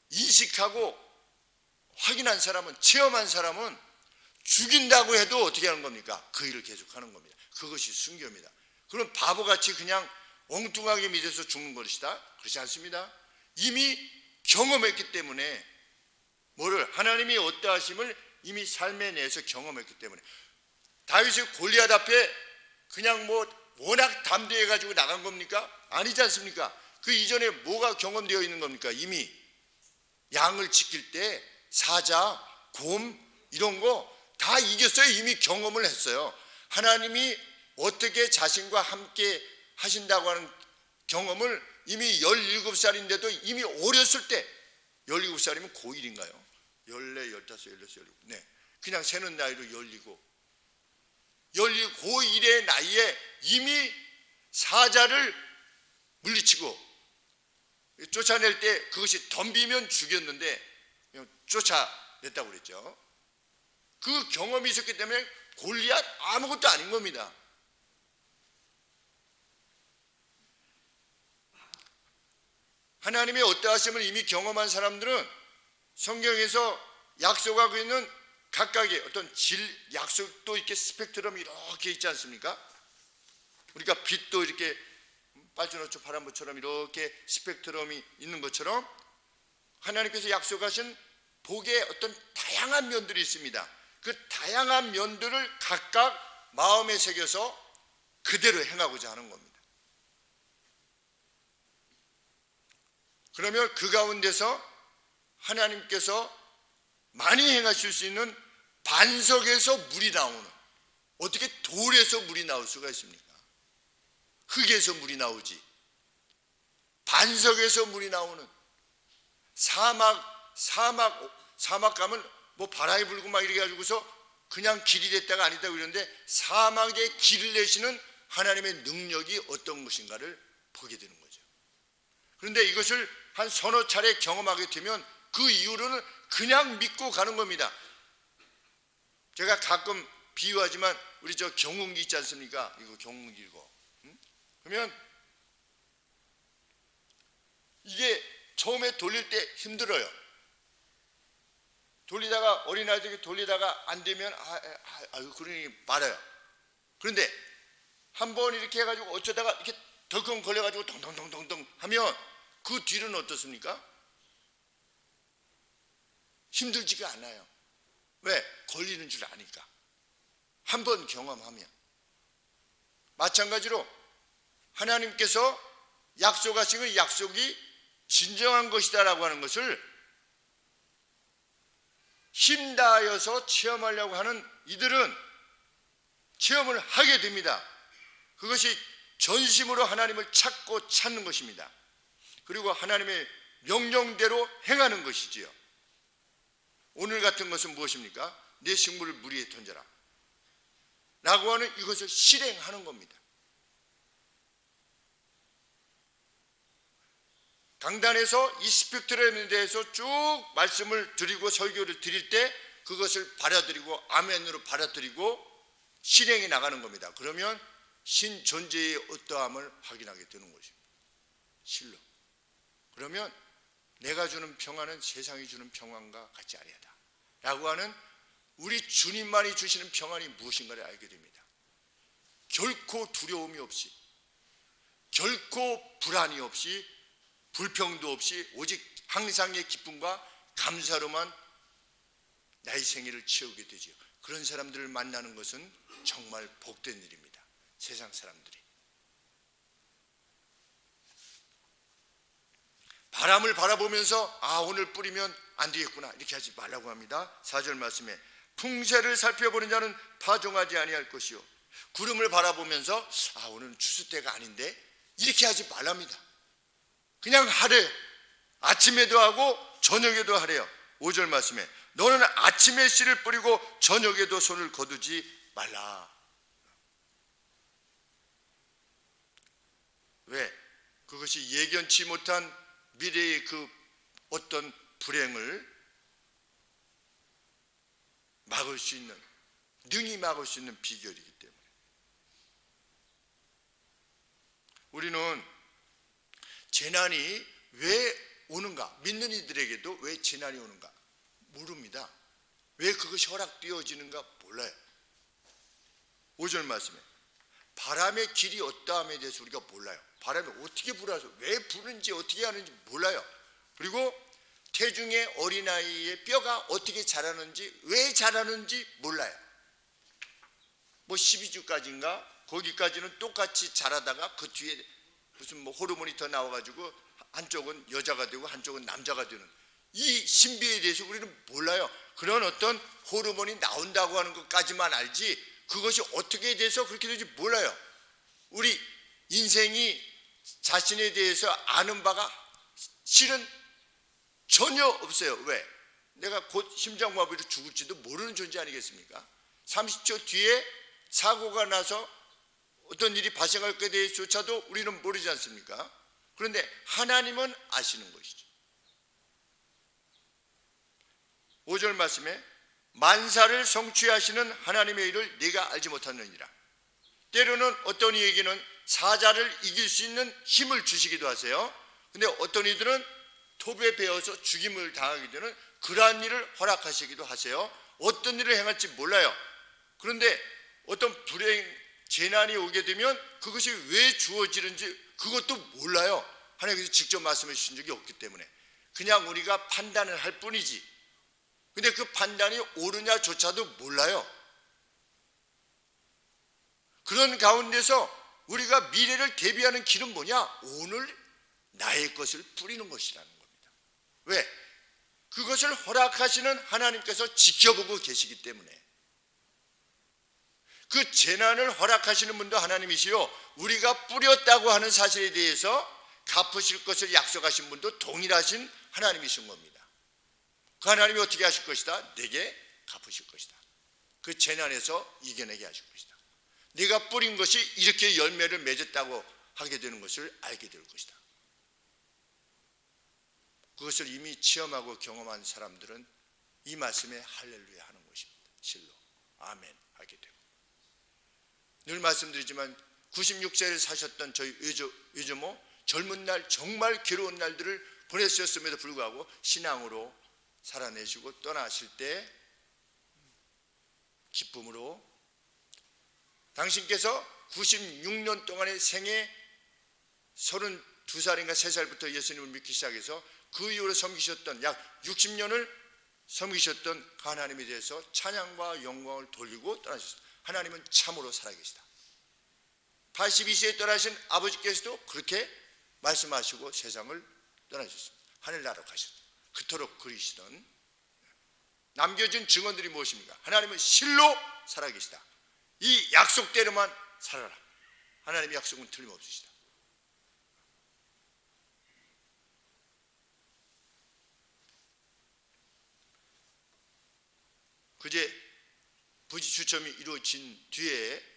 인식하고 확인한 사람은, 체험한 사람은 죽인다고 해도 어떻게 하는 겁니까? 그 일을 계속하는 겁니다. 그것이 순교입니다. 그럼 바보같이 그냥 엉뚱하게 믿어서 죽는 것이다? 그렇지 않습니다. 이미 경험했기 때문에, 뭐를? 하나님이 어떠하심을 이미 삶에 내서 경험했기 때문에. 다윗이 골리앗 앞에 그냥 뭐 워낙 담대해가지고 나간 겁니까? 아니지 않습니까? 그 이전에 뭐가 경험되어 있는 겁니까? 이미 양을 지킬 때 사자, 곰 이런 거 다 이겼어요. 이미 경험을 했어요. 하나님이 어떻게 자신과 함께 하신다고 하는 경험을 이미 17살인데도 이미 어렸을 때, 17살이면 고1인가요? 14, 15, 16, 17, 네, 그냥 세는 나이로 17, 고1의 나이에 이미 사자를 물리치고 쫓아낼 때 그것이 덤비면 죽였는데 그냥 쫓아냈다고 그랬죠. 그 경험이 있었기 때문에 골리앗 아무것도 아닌 겁니다. 하나님의 어떠하심을 이미 경험한 사람들은 성경에서 약속하고 있는 각각의 어떤 약속도 이렇게 스펙트럼이 이렇게 있지 않습니까? 우리가 빛도 이렇게 빨주노초 파란불처럼 이렇게 스펙트럼이 있는 것처럼 하나님께서 약속하신 복의 어떤 다양한 면들이 있습니다. 그 다양한 면들을 각각 마음에 새겨서 그대로 행하고자 하는 겁니다. 그러면 그 가운데서 하나님께서 많이 행하실 수 있는 반석에서 물이 나오는, 어떻게 돌에서 물이 나올 수가 있습니까? 흙에서 물이 나오지. 반석에서 물이 나오는, 사막 가면 뭐 바람이 불고 막 이래 가지고서 그냥 길이 됐다가 아니다고 이러는데, 사막에 길을 내시는 하나님의 능력이 어떤 것인가를 보게 되는 거죠. 그런데 이것을 한 서너 차례 경험하게 되면 그 이후로는 그냥 믿고 가는 겁니다. 제가 가끔 비유하지만 우리 저 경운기 있지 않습니까? 이거 경운기 이거. 그러면 이게 처음에 돌릴 때 힘들어요. 돌리다가 어린아이들이 돌리다가 안 되면 그러니 말아요. 그런데 한번 이렇게 해가지고 어쩌다가 이렇게 덜컹 걸려가지고 덩덩덩덩덩 하면 그 뒤로는 어떻습니까? 힘들지가 않아요. 왜? 걸리는 줄 아니까. 한번 경험하면. 마찬가지로 하나님께서 약속하신 그 약속이 진정한 것이다라고 하는 것을 힘 다하여서 체험하려고 하는 이들은 체험을 하게 됩니다. 그것이 전심으로 하나님을 찾는 것입니다. 그리고 하나님의 명령대로 행하는 것이지요. 오늘 같은 것은 무엇입니까? 내 식물을 물 위에 던져라 라고 하는 이것을 실행하는 겁니다. 강단에서 이 스펙트럼에 대해서 쭉 말씀을 드리고 설교를 드릴 때 그것을 받아들이고 아멘으로 받아들이고 실행해 나가는 겁니다. 그러면 신 존재의 어떠함을 확인하게 되는 것입니다. 실로. 그러면 내가 주는 평안은 세상이 주는 평안과 같지 아니하다 라고 하는 우리 주님만이 주시는 평안이 무엇인가를 알게 됩니다. 결코 두려움이 없이, 결코 불안이 없이, 불평도 없이 오직 항상의 기쁨과 감사로만 나의 생애를 채우게 되지요. 그런 사람들을 만나는 것은 정말 복된 일입니다. 세상 사람들이 바람을 바라보면서 오늘 뿌리면 안 되겠구나 이렇게 하지 말라고 합니다. 4절 말씀에 풍세를 살펴보는 자는 파종하지 아니할 것이요 구름을 바라보면서 오늘은 추수 때가 아닌데 이렇게 하지 말랍니다. 그냥 하래. 아침에도 하고 저녁에도 하래요. 5절 말씀에 너는 아침에 씨를 뿌리고 저녁에도 손을 거두지 말라. 왜? 그것이 예견치 못한 미래의 그 어떤 불행을 막을 수 있는, 능히 막을 수 있는 비결이기 때문에 우리는 재난이 왜 오는가, 믿는 이들에게도 왜 재난이 오는가 모릅니다. 왜 그것이 허락되어지는가 몰라요. 5절 말씀에 바람의 길이 어떠함에 대해서 우리가 몰라요. 바람이 어떻게 불어서 왜 부는지 어떻게 하는지 몰라요. 그리고 태중의 어린아이의 뼈가 어떻게 자라는지 왜 자라는지 몰라요. 뭐 12주까지인가 거기까지는 똑같이 자라다가 그 뒤에 무슨 호르몬이 더 나와가지고 한쪽은 여자가 되고 한쪽은 남자가 되는 이 신비에 대해서 우리는 몰라요. 그런 어떤 호르몬이 나온다고 하는 것까지만 알지 그것이 어떻게 돼서 그렇게 되는지 몰라요. 우리 인생이 자신에 대해서 아는 바가 실은 전혀 없어요. 왜? 내가 곧 심장마비로 죽을지도 모르는 존재 아니겠습니까? 30초 뒤에 사고가 나서 어떤 일이 발생할 것에 대해서조차도 우리는 모르지 않습니까? 그런데 하나님은 아시는 것이죠. 5절 말씀에 만사를 성취하시는 하나님의 일을 네가 알지 못하느니라. 때로는 어떤 이에게는 사자를 이길 수 있는 힘을 주시기도 하세요. 근데 어떤 이들은 톱에 베어서 죽임을 당하게 되는 그러한 일을 허락하시기도 하세요. 어떤 일을 행할지 몰라요. 그런데 어떤 불행, 재난이 오게 되면 그것이 왜 주어지는지 그것도 몰라요. 하나님께서 직접 말씀해 주신 적이 없기 때문에 그냥 우리가 판단을 할 뿐이지. 근데 그 판단이 옳으냐조차도 몰라요. 그런 가운데서 우리가 미래를 대비하는 길은 뭐냐? 오늘 나의 것을 뿌리는 것이라는 겁니다. 왜? 그것을 허락하시는 하나님께서 지켜보고 계시기 때문에. 그 재난을 허락하시는 분도 하나님이시요 우리가 뿌렸다고 하는 사실에 대해서 갚으실 것을 약속하신 분도 동일하신 하나님이신 겁니다. 그 하나님이 어떻게 하실 것이다? 내게 갚으실 것이다. 그 재난에서 이겨내게 하실 것이다. 네가 뿌린 것이 이렇게 열매를 맺었다고 하게 되는 것을 알게 될 것이다. 그것을 이미 체험하고 경험한 사람들은 이 말씀에 할렐루야 하는 것입니다. 실로 아멘 하게 되고. 늘 말씀드리지만 96세를 사셨던 저희 외조모 젊은 날 정말 괴로운 날들을 보내셨음에도 불구하고 신앙으로 살아내시고 떠나실 때 기쁨으로 당신께서 96년 동안의 생애 32살인가 3살부터 예수님을 믿기 시작해서 그 이후로 섬기셨던 약 60년을 섬기셨던 그 하나님에 대해서 찬양과 영광을 돌리고 떠나셨습니다. 하나님은 참으로 살아계시다. 82세에 떠나신 아버지께서도 그렇게 말씀하시고 세상을 떠나셨습니다. 하늘나라로 가셨습니다. 그토록 그리시던 남겨진 증언들이 무엇입니까? 하나님은 실로 살아계시다. 이 약속대로만 살아라. 하나님의 약속은 틀림없으시다. 그제 부지 추첨이 이루어진 뒤에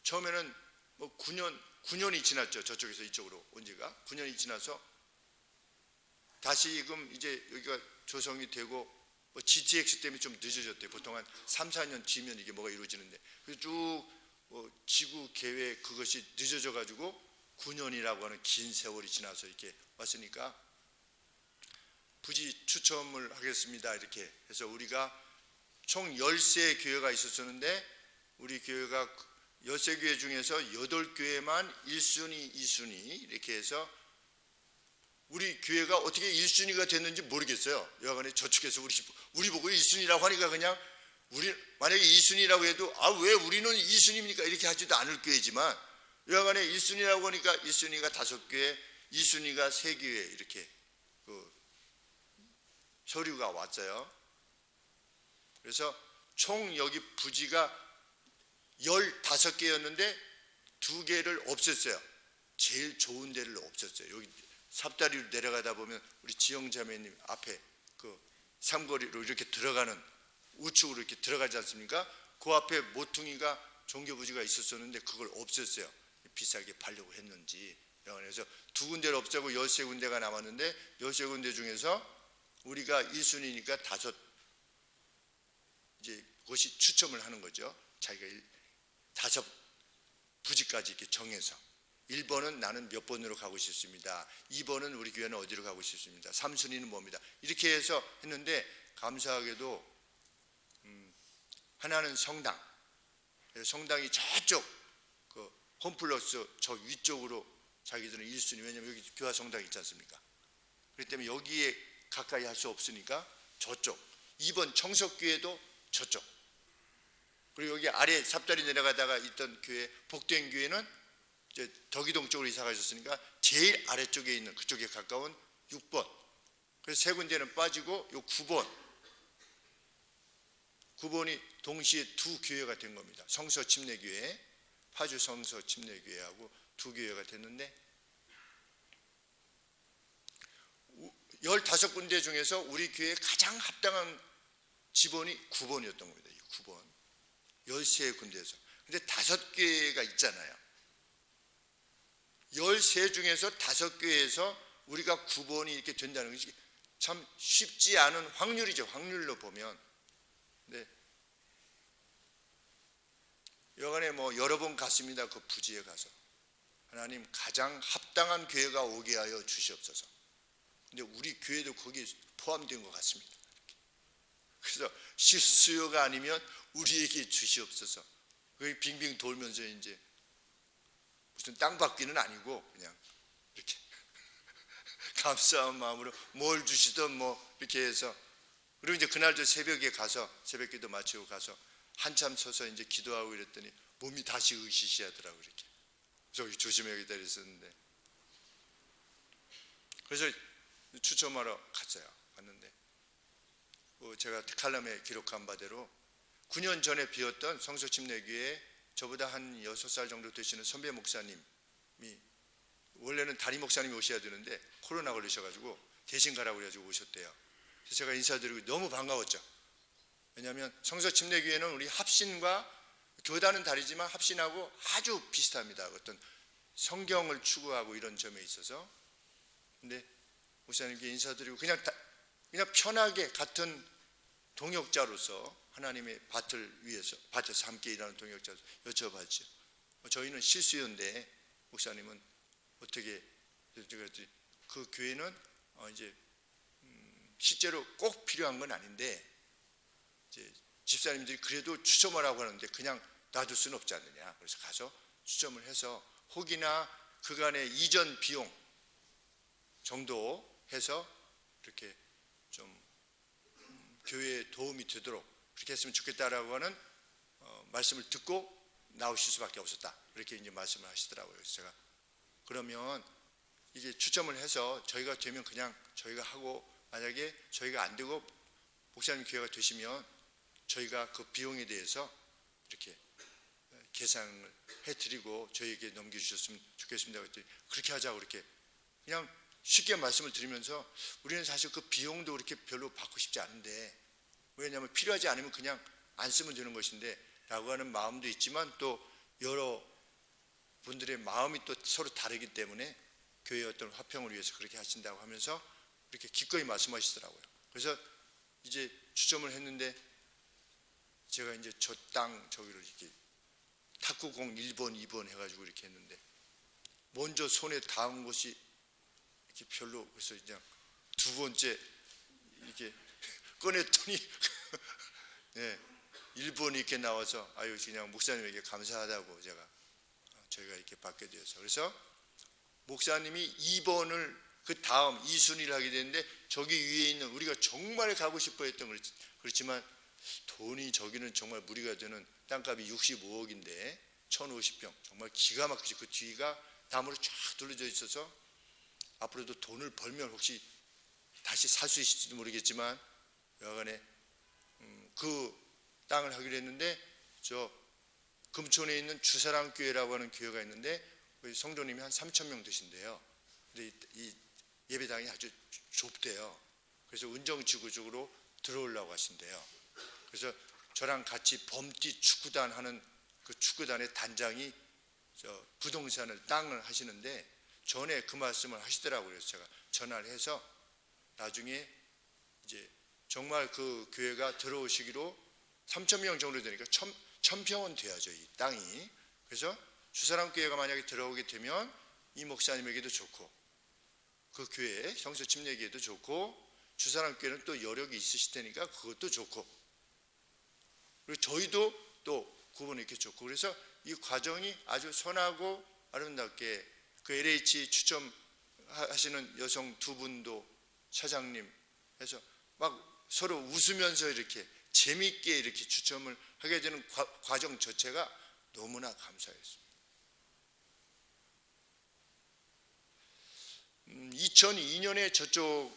처음에는 뭐 9년이 지났죠. 저쪽에서 이쪽으로 온 지가 9년이 지나서 다시금 이제 여기가 조성이 되고 뭐 GTX 때문에 좀 늦어졌대요. 보통 한 3, 4년 뒤면 이게 뭐가 이루어지는데 그래서 쭉 지구 계획 그것이 늦어져 가지고 9년이라고 하는 긴 세월이 지나서 이렇게 왔으니까 부지 추첨을 하겠습니다. 이렇게 해서 우리가 총 10세 교회가 있었었는데 우리 교회가 10세 교회 중에서 8교회만 1순위, 2순위 이렇게 해서 우리 교회가 어떻게 1순위가 됐는지 모르겠어요. 여하간에 저쪽에서 우리 보고 1순위라고 하니까 그냥 우리 만약에 2순위라고 해도 왜 우리는 2순위입니까? 이렇게 하지도 않을 교회지만 여하간에 1순위라고 하니까 1순위가 5교회, 2순위가 3교회 이렇게 서류가 왔어요. 그래서 총 여기 부지가 15개였는데 2개를 없앴어요. 제일 좋은 데를 없앴어요. 여기 삽다리로 내려가다 보면 우리 지영자매님 앞에 그 삼거리로 이렇게 들어가는 우측으로 이렇게 들어가지 않습니까? 그 앞에 모퉁이가 종교부지가 있었었는데 그걸 없앴어요. 비싸게 팔려고 했는지. 그래서 2군데를 없애고 13군데가 남았는데 13군데 중에서 우리가 1순위니까 5 이제 그것이 추첨을 하는 거죠. 자기가 5 부지까지 이렇게 정해서 1번은 나는 몇 번으로 가고 싶습니다. 2번은 우리 교회는 어디로 가고 싶습니다. 3순위는 뭡니다. 이렇게 해서 했는데 감사하게도 하나는 성당이 저쪽 그 홈플러스 저 위쪽으로 자기들은 1순위 왜냐면 여기 교화 성당이 있지 않습니까? 그렇기 때문에 여기에 가까이 할 수 없으니까 저쪽 2번 청석교회도 저쪽 그리고 여기 아래 삽다리 내려가다가 있던 교회 복된 교회는 이제 덕이동 쪽으로 이사 가셨으니까 제일 아래쪽에 있는 그쪽에 가까운 6번 그래서 3군데는 빠지고 요 9번이 동시에 2교회가 된 겁니다. 성서 침례교회 파주 성서 침례교회하고 2교회가 됐는데 15군데 중에서 우리 교회에 가장 합당한 지번이 9번이었던 겁니다. 9번 13군데에서 근데 5교회가 있잖아요. 13 중에서 5교회에서 우리가 9번이 이렇게 된다는 것이 참 쉽지 않은 확률이죠. 확률로 보면. 네. 여간에 뭐 여러 번 갔습니다. 그 부지에 가서 하나님 가장 합당한 교회가 오게 하여 주시옵소서. 근데 우리 교회도 거기에 포함된 것 같습니다. 그래서 실수요가 아니면 우리에게 주시옵소서. 거기 빙빙 돌면서 이제 무슨 땅 받기는 아니고 그냥 이렇게 감사한 마음으로 뭘 주시든 뭐 이렇게 해서 그리고 이제 그날도 새벽에 가서 새벽기도 마치고 가서 한참 서서 이제 기도하고 이랬더니 몸이 다시 으시시하더라고 이렇게. 저기 조심해 기다려 있었는데 그래서 추첨하러 갔어요. 갔는데 제가 칼럼에 기록한 바대로 9년 전에 비었던 성서침례교회에 저보다 한 6살 정도 되시는 선배 목사님이 원래는 담임 목사님이 오셔야 되는데 코로나 걸리셔가지고 대신 가라고 그래가지고 오셨대요. 그래서 제가 인사드리고 너무 반가웠죠. 왜냐하면 성서침례교회는 우리 합신과 교단은 다르지만 합신하고 아주 비슷합니다. 어떤 성경을 추구하고 이런 점에 있어서. 근데 목사님께 인사드리고 그냥 편하게 같은 동역자로서 하나님의 밭을 위해서 밭에서 함께 일하는 동역자로서 여쭤봤죠. 저희는 실수요인데 목사님은 어떻게 그 교회는 이제 실제로 꼭 필요한 건 아닌데 이제 집사님들이 그래도 추첨하라고 하는데 그냥 놔둘 수는 없지 않느냐. 그래서 가서 추첨을 해서 혹이나 그간의 이전 비용 정도 해서 이렇게 좀 교회에 도움이 되도록 그렇게 했으면 좋겠다라고 하는 말씀을 듣고 나오실 수밖에 없었다. 이렇게 이제 말씀을 하시더라고요. 그래서 제가 그러면 이게 추첨을 해서 저희가 되면 그냥 저희가 하고 만약에 저희가 안 되고 목사님 교회가 되시면 저희가 그 비용에 대해서 이렇게 계산을 해드리고 저희에게 넘겨주셨으면 좋겠습니다. 그랬더니 그렇게 하자고 그렇게 그냥 쉽게 말씀을 드리면서 우리는 사실 그 비용도 그렇게 별로 받고 싶지 않은데 왜냐하면 필요하지 않으면 그냥 안 쓰면 되는 것인데 라고 하는 마음도 있지만 또 여러 분들의 마음이 또 서로 다르기 때문에 교회의 어떤 화평을 위해서 그렇게 하신다고 하면서 이렇게 기꺼이 말씀하시더라고요. 그래서 이제 추첨을 했는데 제가 이제 저 땅 저기를 이렇게 탁구공 1번, 2번 해가지고 이렇게 했는데 먼저 손에 닿은 것이 이렇게 별로 그래서 그냥 두 번째 이렇게 꺼냈더니 네, 1번이 이렇게 나와서 아유 그냥 목사님에게 감사하다고 저희가 이렇게 받게 되어서 그래서 목사님이 2번을 그 다음 2순위를 하게 됐는데 저기 위에 있는 우리가 정말 가고 싶어 했던 그렇지만 돈이 저기는 정말 무리가 되는 땅값이 65억인데 1050평 정말 기가 막히죠. 그 뒤가 나무로 쫙 둘러져 있어서 앞으로도 돈을 벌면 혹시 다시 살 수 있을지도 모르겠지만 여하간에 그 땅을 하기로 했는데 저 금촌에 있는 주사랑교회라고 하는 교회가 있는데 성도님이 한 3,000명 되신대요. 근데 이 예배당이 아주 좁대요. 그래서 은정지구적으로 들어오려고 하신대요. 그래서 저랑 같이 범띠 축구단 하는 그 축구단의 단장이 저 부동산을 땅을 하시는데 전에 그 말씀을 하시더라고요. 그래서 제가 전화를 해서 나중에 이제 정말 그 교회가 들어오시기로 3,000명 정도 되니까 1,000평은 돼야죠, 이 땅이. 그래서 주사랑교회가 만약에 들어오게 되면 이 목사님에게도 좋고 그 교회 성서 침례기에도 좋고 주사랑교회는 또 여력이 있으실 테니까 그것도 좋고 그리고 저희도 또 그분 이렇게 좋고 그래서 이 과정이 아주 선하고 아름답게 그 LH 추첨하시는 여성 두 분도 차장님 해서 막 서로 웃으면서 이렇게 재미있게 이렇게 추첨을 하게 되는 과정 자체가 너무나 감사했습니다. 2002년에 저쪽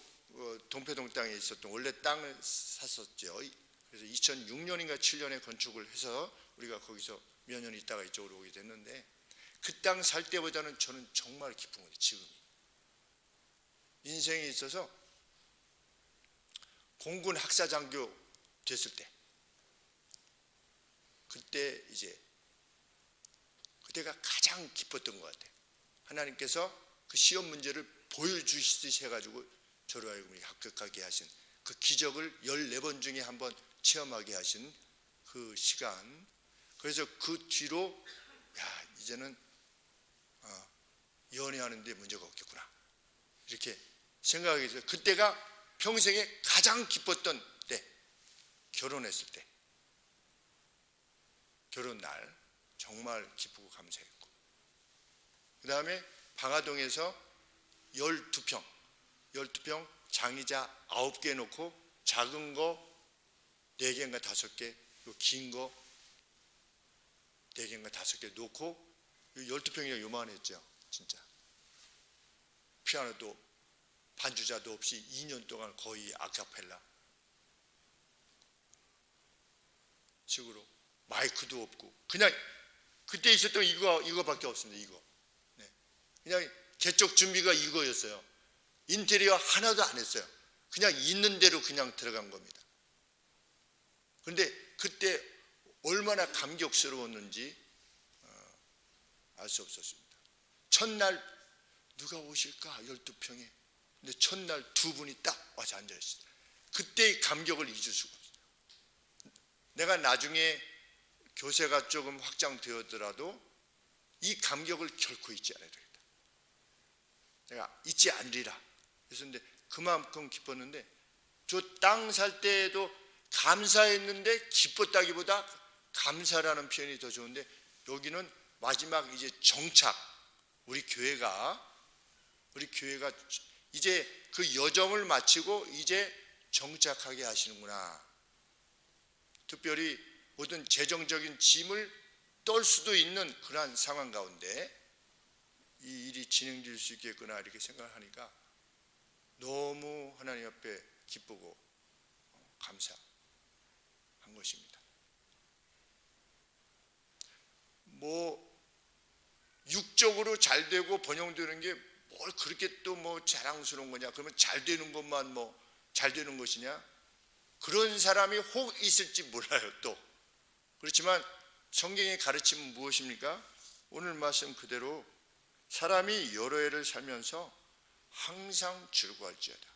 동패동 땅에 있었던 원래 땅을 샀었죠. 그래서 2006년인가 7년에 건축을 해서 우리가 거기서 몇 년 있다가 이쪽으로 오게 됐는데 그 땅 살 때보다는 저는 정말 기쁜 거예요. 지금 인생에 있어서 공군 학사장교 됐을 때 그때가 가장 기뻤던 것 같아요. 하나님께서 그 시험 문제를 보여주시듯이 해가지고 저로 하여금 합격하게 하신 그 기적을 14번 중에 한 번 체험하게 하신 그 시간. 그래서 그 뒤로 야 이제는 연애하는데 문제가 없겠구나 이렇게 생각하게 돼서 그때가 평생에 가장 기뻤던 때, 결혼했을 때 결혼 날 정말 기쁘고 감사했고 그 다음에 방화동에서 12평 장의자 9개 놓고 작은 거 4개인가 5개 긴 거 4개인가 5개 놓고 12평이나 요만했죠. 진짜 피아노도 반주자도 없이 2년 동안 거의 아카펠라 식으로 마이크도 없고 그냥 그때 있었던 이거밖에 없습니다. 이거 네. 그냥 개척 준비가 이거였어요. 인테리어 하나도 안 했어요. 그냥 있는 대로 그냥 들어간 겁니다. 그런데 그때 얼마나 감격스러웠는지 알 수 없었습니다. 첫날 누가 오실까 12평에 근데 첫날 두 분이 딱 와서 앉아있어요. 그때의 감격을 잊을 수가 없어요. 내가 나중에 교세가 조금 확장되었더라도 이 감격을 결코 잊지 않아야 되겠다. 내가 잊지 않으리라. 그래서 근데 그만큼 기뻤는데 저 땅 살 때에도 감사했는데 기뻤다기보다 감사라는 표현이 더 좋은데 여기는 마지막 이제 정착 우리 교회가 이제 그 여정을 마치고 이제 정착하게 하시는구나. 특별히 모든 재정적인 짐을 떨 수도 있는 그러한 상황 가운데 이 일이 진행될 수 있겠구나 이렇게 생각하니까 너무 하나님 앞에 기쁘고 감사한 것입니다. 뭐 육적으로 잘 되고 번영되는 게 뭘 그렇게 또 뭐 자랑스러운 거냐? 그러면 잘 되는 것만 뭐 잘 되는 것이냐? 그런 사람이 혹 있을지 몰라요. 또 그렇지만 성경의 가르침은 무엇입니까? 오늘 말씀 그대로 사람이 여러 해를 살면서 항상 즐거워할지어다.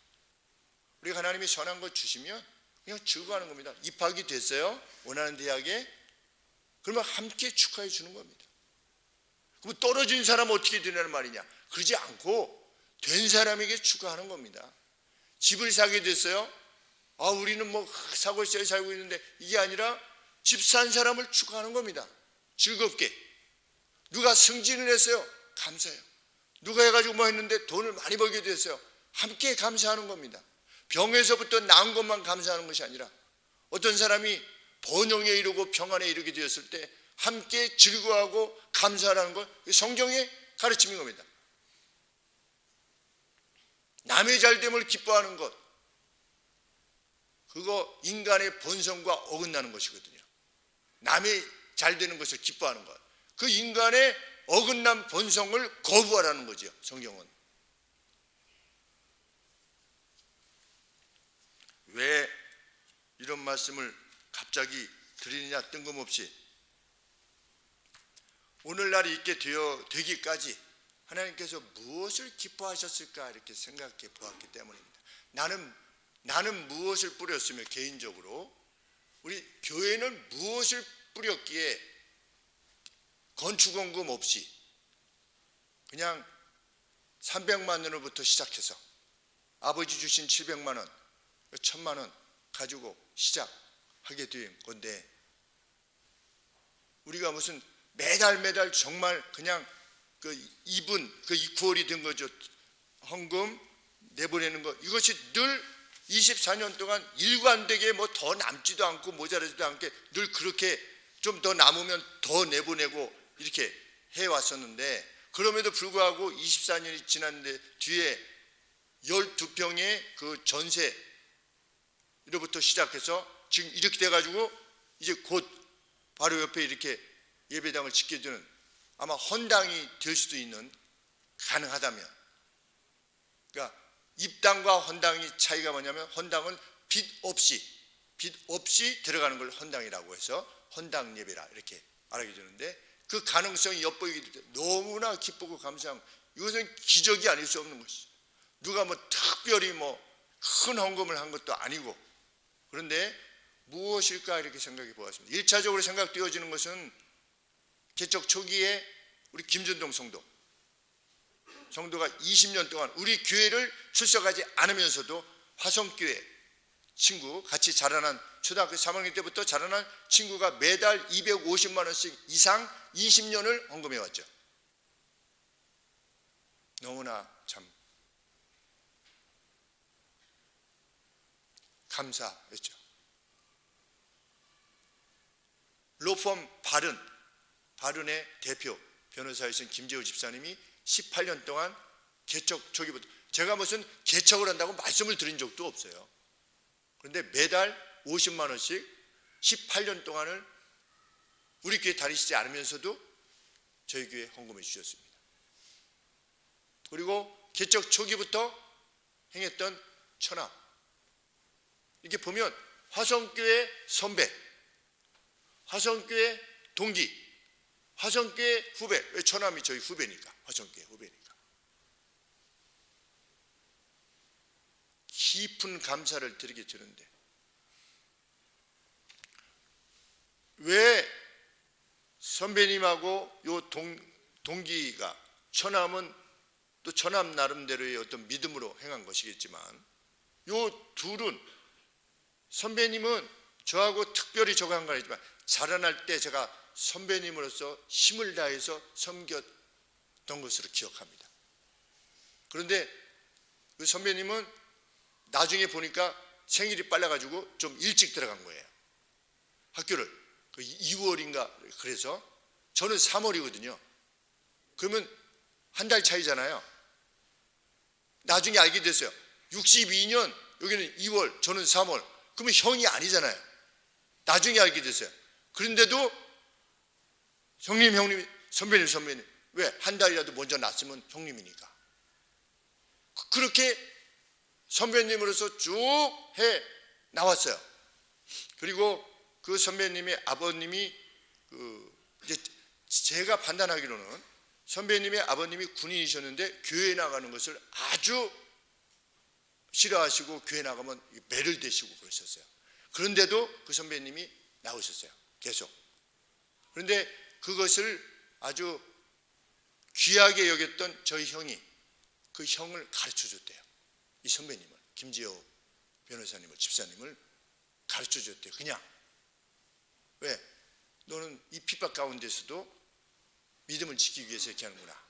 우리가 하나님이 선한 것 주시면 그냥 즐거워하는 겁니다. 입학이 됐어요? 원하는 대학에? 그러면 함께 축하해 주는 겁니다. 그럼 떨어진 사람은 어떻게 되냐는 말이냐? 그러지 않고 된 사람에게 축하하는 겁니다. 집을 사게 됐어요? 우리는 뭐 사골세에 살고 있는데, 이게 아니라 집 산 사람을 축하하는 겁니다. 즐겁게. 누가 승진을 했어요? 감사해요. 누가 해가지고 뭐 했는데 돈을 많이 벌게 됐어요? 함께 감사하는 겁니다. 병에서부터 나은 것만 감사하는 것이 아니라 어떤 사람이 번영에 이르고 평안에 이르게 되었을 때 함께 즐거워하고 감사하라는 것, 성경의 가르침인 겁니다. 남의 잘됨을 기뻐하는 것, 그거 인간의 본성과 어긋나는 것이거든요. 남의 잘되는 것을 기뻐하는 것, 그 인간의 어긋난 본성을 거부하라는 거죠. 성경은. 왜 이런 말씀을 갑자기 드리느냐? 뜬금없이 오늘날 있게 되기까지 하나님께서 무엇을 기뻐하셨을까 이렇게 생각해 보았기 때문입니다. 나는 무엇을 뿌렸으며, 개인적으로 우리 교회는 무엇을 뿌렸기에 건축원금 없이 그냥 300만 원으로부터 시작해서 아버지 주신 700만 원, 1000만 원 가지고 시작하게 된 건데, 우리가 무슨 매달 정말 그냥 그 이퀄이 된 거죠. 헌금 내보내는 것, 이것이 늘 24년 동안 일관되게 뭐 더 남지도 않고 모자라지도 않게 늘 그렇게 좀 더 남으면 더 내보내고 이렇게 해왔었는데, 그럼에도 불구하고 24년이 지났는데 뒤에 12평의 그 전세로부터 시작해서 지금 이렇게 돼가지고 이제 곧 바로 옆에 이렇게 예배당을 짓게 되는, 아마 헌당이 될 수도 있는, 가능하다면. 그러니까 입당과 헌당이 차이가 뭐냐면, 헌당은 빚 없이 들어가는 걸 헌당이라고 해서 헌당 예배라 이렇게 알게 되는데, 그 가능성이 엿보이게 될 때 너무나 기쁘고 감사한, 이것은 기적이 아닐 수 없는 것이죠. 누가 뭐 특별히 뭐 큰 헌금을 한 것도 아니고. 그런데 무엇일까 이렇게 생각해 보았습니다. 1차적으로 생각되어지는 것은 개척 초기에 우리 김전동 성도가 20년 동안 우리 교회를 출석하지 않으면서도 화성교회 친구, 같이 자라난 초등학교 3학년 때부터 자라난 친구가 매달 250만 원씩 이상 20년을 헌금해 왔죠. 너무나 참 감사했죠. 로펌 바른의 대표 변호사이신 김재우 집사님이 18년 동안 개척 초기부터, 제가 무슨 개척을 한다고 말씀을 드린 적도 없어요. 그런데 매달 50만 원씩 18년 동안을 우리 교회 다니시지 않으면서도 저희 교회에 헌금해 주셨습니다. 그리고 개척 초기부터 행했던 천함, 이렇게 보면 화성교회 선배, 화성교회 동기, 화성교회 후배, 왜 천함이 저희 후배니까, 화성교회 후배니까. 깊은 감사를 드리게 되는데, 왜 선배님하고 요 동기가, 천함은 또 천함 나름대로의 어떤 믿음으로 행한 것이겠지만, 요 둘은, 선배님은 저하고 특별히 저거 한 건 아니지만 자라날 때 제가 선배님으로서 힘을 다해서 섬겼던 것으로 기억합니다. 그런데 그 선배님은 나중에 보니까 생일이 빨라가지고 좀 일찍 들어간 거예요. 학교를. 2월인가 그래서 저는 3월이거든요. 그러면 한 달 차이잖아요. 나중에 알게 됐어요. 62년, 여기는 2월, 저는 3월. 그러면 형이 아니잖아요. 나중에 알게 됐어요. 그런데도 형님, 선배님. 왜? 한 달이라도 먼저 났으면 형님이니까. 그렇게 선배님으로서 쭉 해 나왔어요. 그리고 그 선배님의 아버님이 이제 제가 판단하기로는 선배님의 아버님이 군인이셨는데 교회 나가는 것을 아주 싫어하시고 교회 나가면 매를 대시고 그러셨어요. 그런데도 그 선배님이 나오셨어요. 계속. 그런데 그것을 아주 귀하게 여겼던 저희 형이 그 형을 가르쳐 줬대요. 이 선배님을, 김지호 변호사님을, 집사님을 가르쳐 줬대요. 그냥. 왜? 너는 이 핍박 가운데서도 믿음을 지키기 위해서 이렇게 하는구나.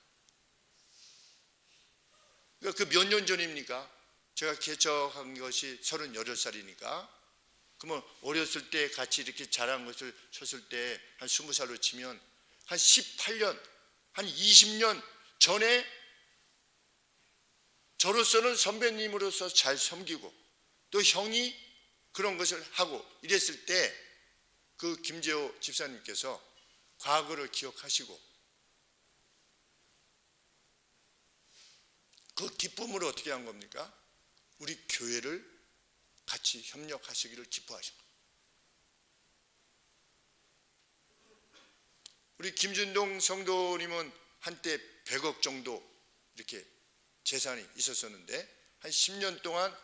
그러니까 그 몇 년 전입니까? 제가 개척한 것이 38살이니까 그러면 어렸을 때 같이 이렇게 자란 것을 쳤을 때 한 20살로 치면 한 18년, 한 20년 전에 저로서는 선배님으로서 잘 섬기고 또 형이 그런 것을 하고 이랬을 때 그 김재호 집사님께서 과거를 기억하시고 그 기쁨으로 어떻게 한 겁니까? 우리 교회를 같이 협력하시기를 기뻐하시고 우리 김준동 성도님은 한때 100억 정도 이렇게 재산이 있었었는데 한 10년 동안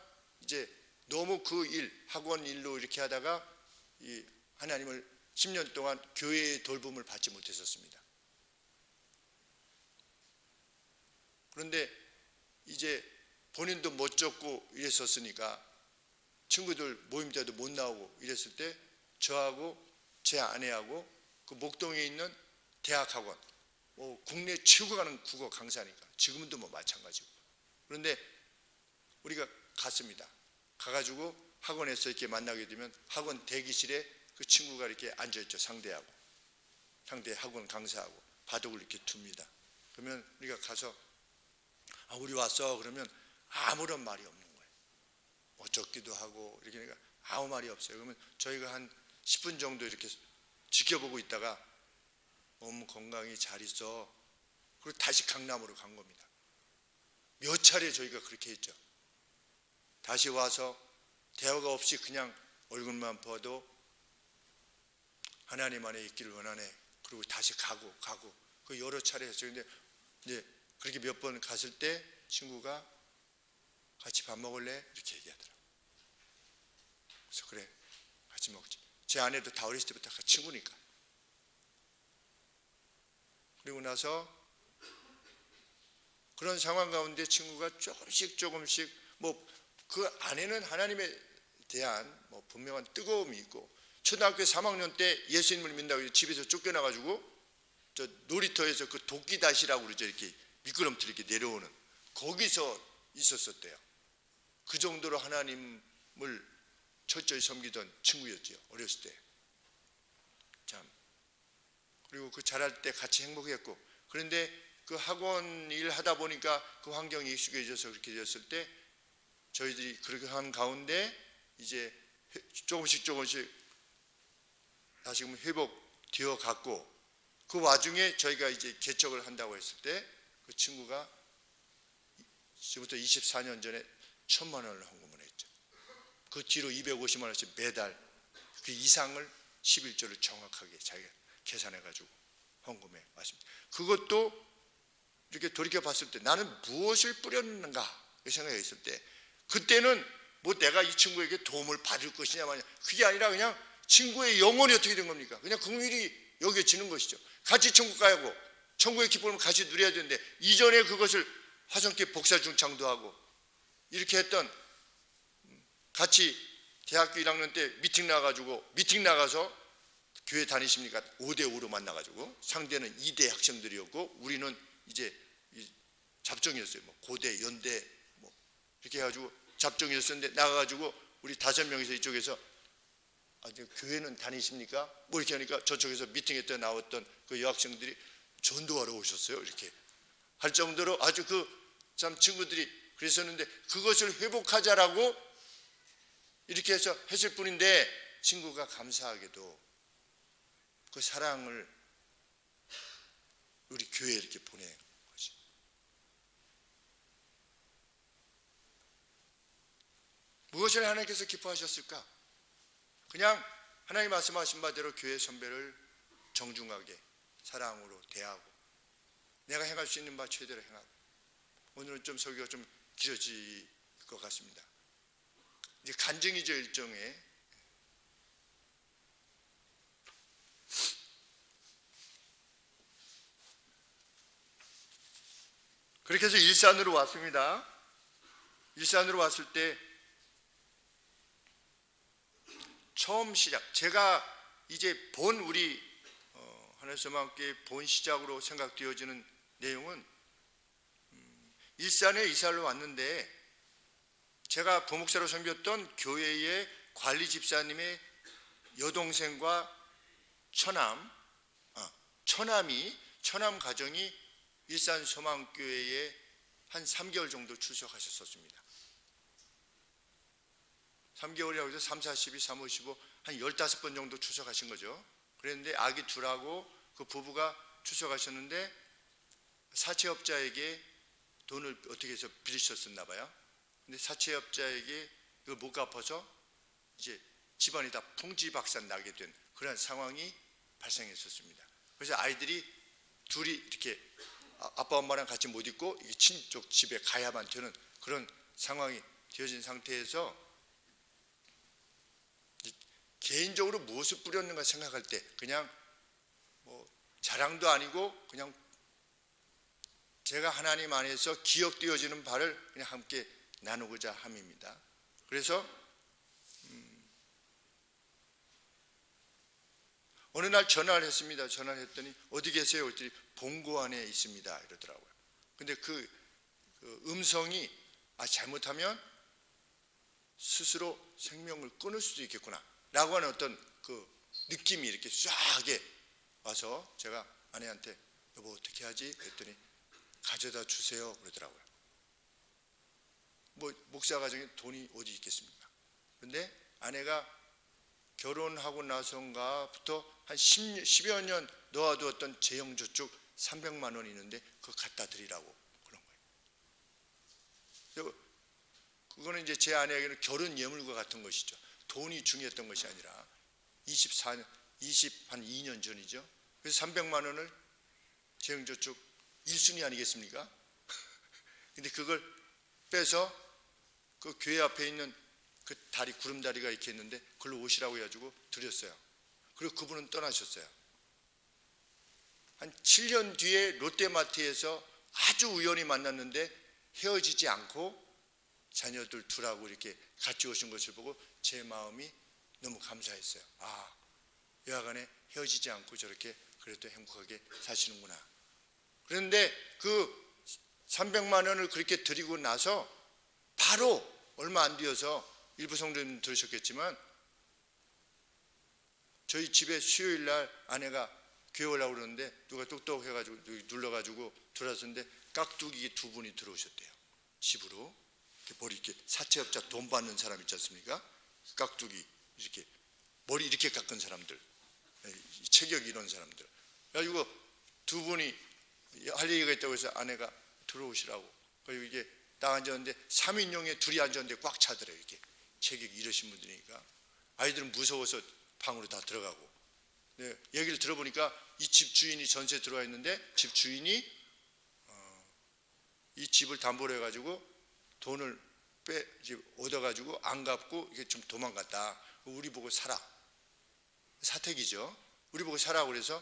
이제 너무 그 일, 학원 일로 이렇게 하다가 이 하나님을 10년 동안 교회의 돌봄을 받지 못했었습니다. 그런데 이제 본인도 못 줬고 이랬었으니까 친구들 모임 때도 못 나오고 이랬을 때 저하고 제 아내하고 그 목동에 있는 대학학원 국내 최고 가는 국어 강사니까 지금도 뭐 마찬가지고 그런데 우리가 갔습니다. 가가지고 학원에서 이렇게 만나게 되면 학원 대기실에 그 친구가 이렇게 앉아있죠. 상대 학원 강사하고 바둑을 이렇게 둡니다. 그러면 우리가 가서 우리 왔어 그러면 아무런 말이 없는 거예요. 어쩌기도 하고 이렇게 그러니까 아무 말이 없어요. 그러면 저희가 한 10분 정도 이렇게 지켜보고 있다가 몸 건강히 잘 있어. 그리고 다시 강남으로 간 겁니다. 몇 차례 저희가 그렇게 했죠. 다시 와서 대화가 없이 그냥 얼굴만 봐도 하나님 안에 있기를 원하네. 그리고 다시 가고 그 여러 차례 했어요. 근데 이제 그렇게 몇 번 갔을 때 친구가 같이 밥 먹을래? 이렇게 얘기하더라고요. 그래서 그래 같이 먹지. 제 아내도 다 어렸을 때부터 친구니까. 그리고 나서 그런 상황 가운데 친구가 조금씩 뭐 그 안에는 하나님에 대한 뭐 분명한 뜨거움이 있고 초등학교 3학년 때 예수님을 믿는다고 집에서 쫓겨나가지고 저 놀이터에서 그 도끼다시라고 그러죠. 이렇게 미끄럼틀 이렇게 내려오는 거기서 있었었대요. 그 정도로 하나님을 철저히 섬기던 친구였죠. 어렸을 때. 참. 그리고 그 자랄 때 같이 행복했고 그런데 그 학원 일 하다 보니까 그 환경이 익숙해져서 그렇게 되었을 때 저희들이 그렇게 한 가운데 이제 조금씩 다시금 회복되어 갔고 그 와중에 저희가 이제 개척을 한다고 했을 때 그 친구가 지금부터 24년 전에 1,000만 원을 헌금을 했죠. 그 뒤로 250만 원씩 매달 그 이상을 11조를 정확하게 자기가 계산해가지고 헌금해 왔습니다. 그것도 이렇게 돌이켜 봤을 때 나는 무엇을 뿌렸는가 이 생각이 있을 때 그때는 뭐 내가 이 친구에게 도움을 받을 것이냐 마냐 그게 아니라 그냥 친구의 영혼이 어떻게 된 겁니까? 그냥 긍휼히 여겨지는 것이죠. 같이 천국 가고 천국의 기쁨을 같이 누려야 되는데 이전에 그것을 화성교 복사중창도 하고 이렇게 했던 같이 대학교 1학년 때 미팅 나가서 교회 다니십니까? 5대5로 만나가지고 상대는 2대 학생들이었고 우리는 이제 잡종이었어요. 뭐 고대, 연대 뭐 이렇게 해가지고 잡종이었었는데 나가가지고 우리 5명이서 이쪽에서 교회는 다니십니까? 뭐 이렇게 하니까 저쪽에서 미팅에 때 나왔던 그 여학생들이 전도하러 오셨어요. 이렇게 할 정도로 아주 그 참 친구들이 그랬었는데 그것을 회복하자라고 이렇게 해서 했을 뿐인데 친구가 감사하게도 그 사랑을 우리 교회에 이렇게 보낸 거죠. 무엇을 하나님께서 기뻐하셨을까? 그냥 하나님 말씀하신 바대로 교회 선배를 정중하게 사랑으로 대하고 내가 행할 수 있는 바 최대로 행하고. 오늘은 좀 설교가 좀 길어질 것 같습니다. 이제 간증이죠, 일종의. 그렇게 해서 일산으로 왔습니다. 일산으로 왔을 때 처음 시작, 제가 이제 본 우리 하나님 소망교회 본 시작으로 생각되어지는 내용은 일산에 이사를 왔는데 제가 부목사로 섬겼던 교회의 관리 집사님의 여동생과 처남 가정이 일산 소망교회에 한 3개월 정도 출석하셨었습니다. 3개월이라고 해서 3, 4, 12, 3, 5, 15 한 15번 정도 출석하신 거죠. 그랬는데 아기 둘하고 그 부부가 출석하셨는데 사채업자에게 돈을 어떻게 해서 빌리셨었나 봐요. 근데 사채업자에게 이걸 못 갚아서 이제 집안이 다 풍지박산 나게 된 그런 상황이 발생했었습니다. 그래서 아이들이 둘이 이렇게 아빠 엄마랑 같이 못 있고 친족 집에 가야만 되는 그런 상황이 되어진 상태에서 개인적으로 무엇을 뿌렸는가 생각할 때 그냥 뭐 자랑도 아니고 그냥 제가 하나님 안에서 기억되어지는 바를 그냥 함께 나누고자 함입니다. 그래서 어느 날 전화를 했습니다. 전화를 했더니 어디 계세요? 그랬더니 본고 안에 있습니다. 이러더라고요. 근데 그 음성이 잘못하면 스스로 생명을 끊을 수도 있겠구나 라고 하는 어떤 그 느낌이 이렇게 쫙하게 와서 제가 아내한테 여보 어떻게 하지? 그랬더니 가져다 주세요 그러더라고요. 뭐 목사 가정에 돈이 어디 있겠습니까? 그런데 아내가 결혼하고 나서인가부터 한 10여 년 놓아두었던 재형저축 300만 원이 있는데 그거 갖다 드리라고 그런 거예요. 그거는 이제 제 아내에게는 결혼 예물과 같은 것이죠. 돈이 중요했던 것이 아니라 22년 전이죠. 그래서 300만 원을 재형저축 1순위 아니겠습니까? 근데 그걸 빼서 그 교회 앞에 있는 그 다리 구름다리가 이렇게 있는데 그걸로 오시라고 해가지고 드렸어요. 그리고 그분은 떠나셨어요. 한 7년 뒤에 롯데마트에서 아주 우연히 만났는데 헤어지지 않고 자녀들 둘하고 이렇게 같이 오신 것을 보고 제 마음이 너무 감사했어요. 여하간에 헤어지지 않고 저렇게 그래도 행복하게 사시는구나. 그런데 그 300만 원을 그렇게 드리고 나서 바로 얼마 안 되어서 일부 성도님 들으셨겠지만 저희 집에 수요일 날 아내가 교회 오려고 그러는데 누가 똑똑해가지고 눌러가지고 들어왔는데 깍두기 두 분이 들어오셨대요. 집으로 이렇게 머리 이렇게 사채업자 돈 받는 사람 있지 않습니까? 깍두기 이렇게 머리 이렇게 깎은 사람들, 체격 이런 사람들. 그래가지고 두 분이 할 얘기가 있다고 해서 아내가 들어오시라고. 그리고 이게 딱 앉았는데 3인용에 둘이 앉았는데 꽉 차더래요. 이렇게 체격이 이러신 분들이니까 아이들은 무서워서 방으로 다 들어가고. 네, 얘기를 들어보니까 이 집 주인이 전세 들어와 있는데 집 주인이 이 집을 담보로 해가지고 돈을 얻어가지고 안 갚고 이게 좀 도망갔다. 우리 보고 사라. 사택이죠. 우리 보고 사라고 그래서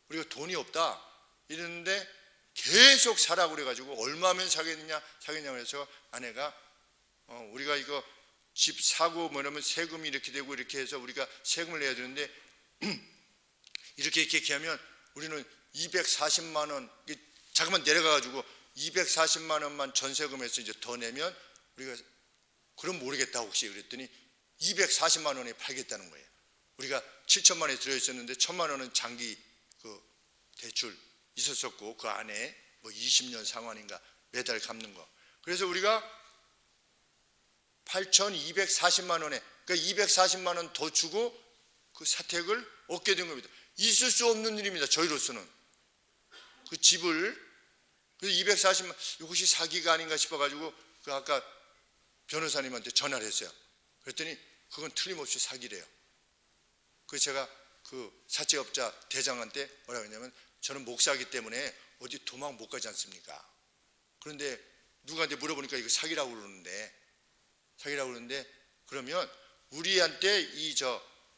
우리가 돈이 없다 이랬는데 계속 사라고 그래가지고 얼마면 사겠냐고 해서 아내가 우리가 이거 집 사고 뭐냐면 세금이 이렇게 되고 이렇게 해서 우리가 세금을 내야 되는데 이렇게 하면 우리는 240만 원 잠깐만 내려가가지고 240만 원만 전세금에서 이제 더 내면 우리가 그럼 모르겠다 혹시 그랬더니 240만 원에 팔겠다는 거예요. 우리가 7천만 원에 들어있었는데 1,000만 원은 장기 그 대출 있었었고 그 안에 뭐 20년 상환인가 매달 갚는 거. 그래서 우리가 8,240만 원에, 그러니까 240만 원 더 주고 그 사택을 얻게 된 겁니다. 있을 수 없는 일입니다. 저희로서는. 그 집을, 그래서 240만, 이것이 사기가 아닌가 싶어가지고 그 아까 변호사님한테 전화를 했어요. 그랬더니 그건 틀림없이 사기래요. 그래서 제가 그 사채업자 대장한테 뭐라고 했냐면, 저는 목사이기 때문에 어디 도망 못 가지 않습니까? 그런데 누구한테 물어보니까 이거 사기라고 그러는데 그러면 우리한테 이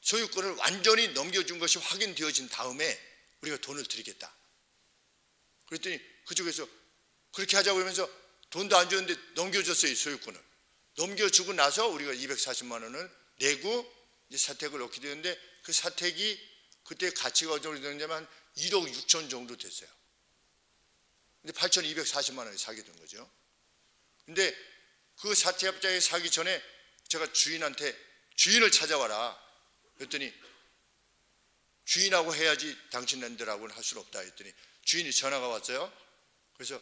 소유권을 완전히 넘겨준 것이 확인되어진 다음에 우리가 돈을 드리겠다. 그랬더니 그쪽에서 그렇게 하자고 하면서 돈도 안 줬는데 넘겨줬어요. 소유권을 넘겨주고 나서 우리가 240만 원을 내고 이제 사택을 얻게 되는데, 그 사택이 그때 가치가 어느 정도 되냐면 한 1억 6천 정도 됐어요. 근데 8,240만 원에 사게 된 거죠. 근데 그 사채업자에 사기 전에 제가 주인한테 주인을 찾아와라 그랬더니, 주인하고 해야지 당신네들하고는 할 수는 없다 했더니 주인이 전화가 왔어요. 그래서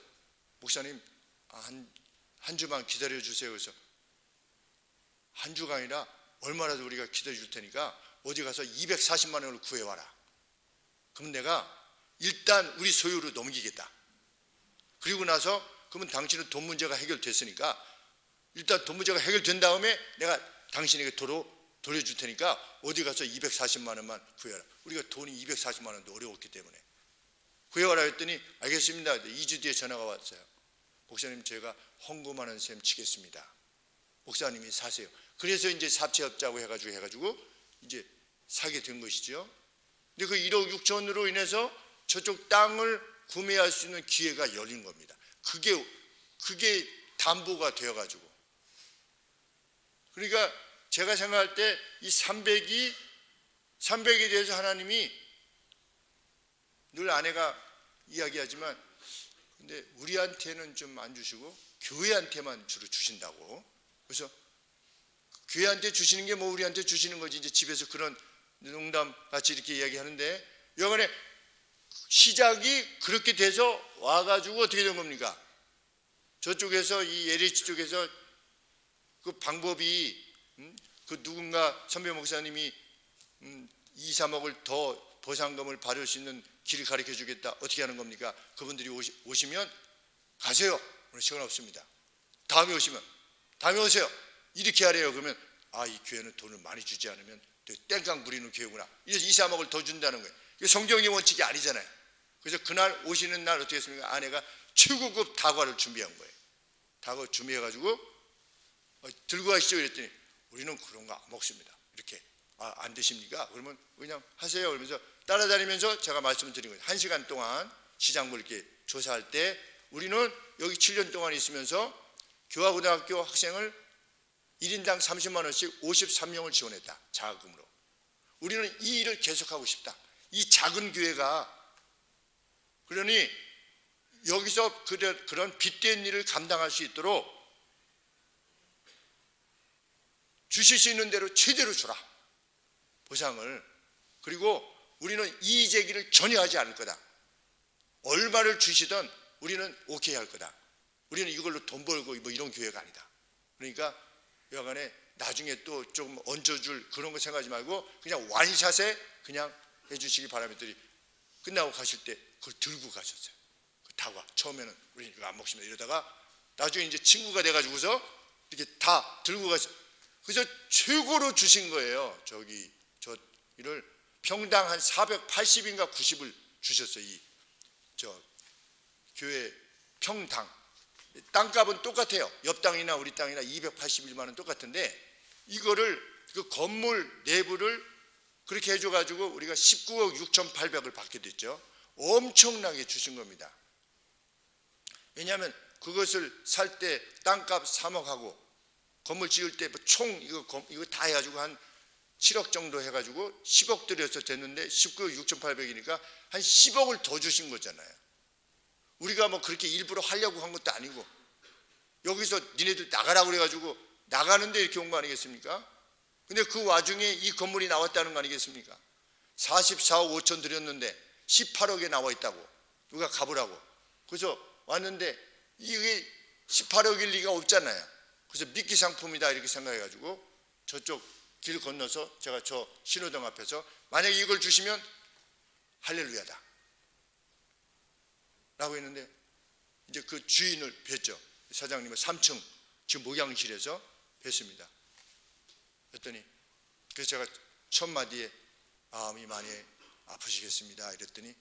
목사님 한 주만 기다려 주세요. 그래서 한 주가 아니라 얼마라도 우리가 기다려 줄 테니까 어디 가서 240만 원을 구해와라. 그럼 내가 일단 우리 소유로 넘기겠다. 그리고 나서 그러면 당신은 돈 문제가 해결됐으니까 일단 돈 문제가 해결된 다음에 내가 당신에게 돌려줄 테니까 어디 가서 240만 원만 구해라. 우리가 돈이 240만 원도 어려웠기 때문에 구해와라 했더니 알겠습니다. 2주 뒤에 전화가 왔어요. 목사님, 제가 헌금하는 셈 치겠습니다. 목사님이 사세요. 그래서 이제 사채업자고 해가지고 이제 사게 된 것이죠. 근데 그 1억 6천으로 인해서 저쪽 땅을 구매할 수 있는 기회가 열린 겁니다. 그게 담보가 되어가지고. 그러니까 제가 생각할 때 이 300에 대해서 하나님이 늘 아내가 이야기하지만, 근데 우리한테는 좀 안 주시고 교회한테만 주로 주신다고. 그래서 교회한테 주시는 게 뭐 우리한테 주시는 거지. 이제 집에서 그런 농담 같이 이렇게 이야기하는데, 여간에 시작이 그렇게 돼서 와가지고 어떻게 된 겁니까? 저쪽에서 이 LH 쪽에서 그 방법이 그 누군가 선배 목사님이 2, 3억을 더 보상금을 받을 수 있는 길을 가르쳐 주겠다. 어떻게 하는 겁니까? 그분들이 오시면 가세요. 오늘 시간 없습니다. 다음에 오세요. 이렇게 하래요. 그러면 이 교회는 돈을 많이 주지 않으면 땡깡 부리는 교회구나. 이래서 2, 3억을 더 준다는 거예요. 이게 성경의 원칙이 아니잖아요. 그래서 그날 오시는 날 어떻게 했습니까? 아내가 최고급 다과를 준비한 거예요. 다과 준비해가지고 들고 가시죠. 이랬더니 우리는 그런 거 안 먹습니다. 이렇게 안 드십니까? 그러면 그냥 하세요. 그러면서 따라다니면서 제가 말씀을 드린 거예요. 1시간 동안 시장을 이렇게 조사할 때 우리는 여기 7년 동안 있으면서 교화고등학교 학생을 1인당 30만 원씩 53명을 지원했다. 자금으로. 우리는 이 일을 계속하고 싶다. 이 작은 교회가, 그러니 여기서 그런 빗댄 일을 감당할 수 있도록 주실 수 있는 대로 최대로 주라. 보상을. 그리고 우리는 이의 제기를 전혀 하지 않을 거다. 얼마를 주시든 우리는 오케이 할 거다. 우리는 이걸로 돈 벌고 뭐 이런 교회가 아니다. 그러니까 여간에 나중에 또 좀 얹어줄 그런 거 생각하지 말고 그냥 완샷에 그냥 해주시기 바랍니다. 끝나고 가실 때 그걸 들고 가셨어요. 그 다과. 처음에는 우리는 이거 안 먹습니다. 이러다가 나중에 이제 친구가 돼가지고서 이렇게 다 들고 가서, 그래서 최고로 주신 거예요. 이를 평당 한 480인가 90을 주셨어요. 교회 평당. 땅값은 똑같아요. 옆 땅이나 우리 땅이나 281만 원 똑같은데, 이거를 그 건물 내부를 그렇게 해줘가지고 우리가 19억 6,800을 받게 됐죠. 엄청나게 주신 겁니다. 왜냐하면 그것을 살 때 땅값 3억하고 건물 지을 때 총 이거 다 해가지고 한 7억 정도 해가지고 10억 들여서 됐는데 19억 6,800이니까 한 10억을 더 주신 거잖아요. 우리가 뭐 그렇게 일부러 하려고 한 것도 아니고, 여기서 니네들 나가라고 그래가지고 나가는데 이렇게 온 거 아니겠습니까? 근데 그 와중에 이 건물이 나왔다는 거 아니겠습니까? 44억 5천 드렸는데 18억에 나와 있다고. 누가 가보라고. 그래서 왔는데 이게 18억일 리가 없잖아요. 그래서 미끼 상품이다 이렇게 생각해가지고 저쪽 길 건너서 제가 저 신호등 앞에서 만약에 이걸 주시면 할렐루야다 라고 했는데 이제 그 주인을 뵀죠. 사장님은 3층 지금 목양실에서 뵀습니다. 그랬더니 그래서 제가 첫 마디에 마음이 많이 아프시겠습니다 이랬더니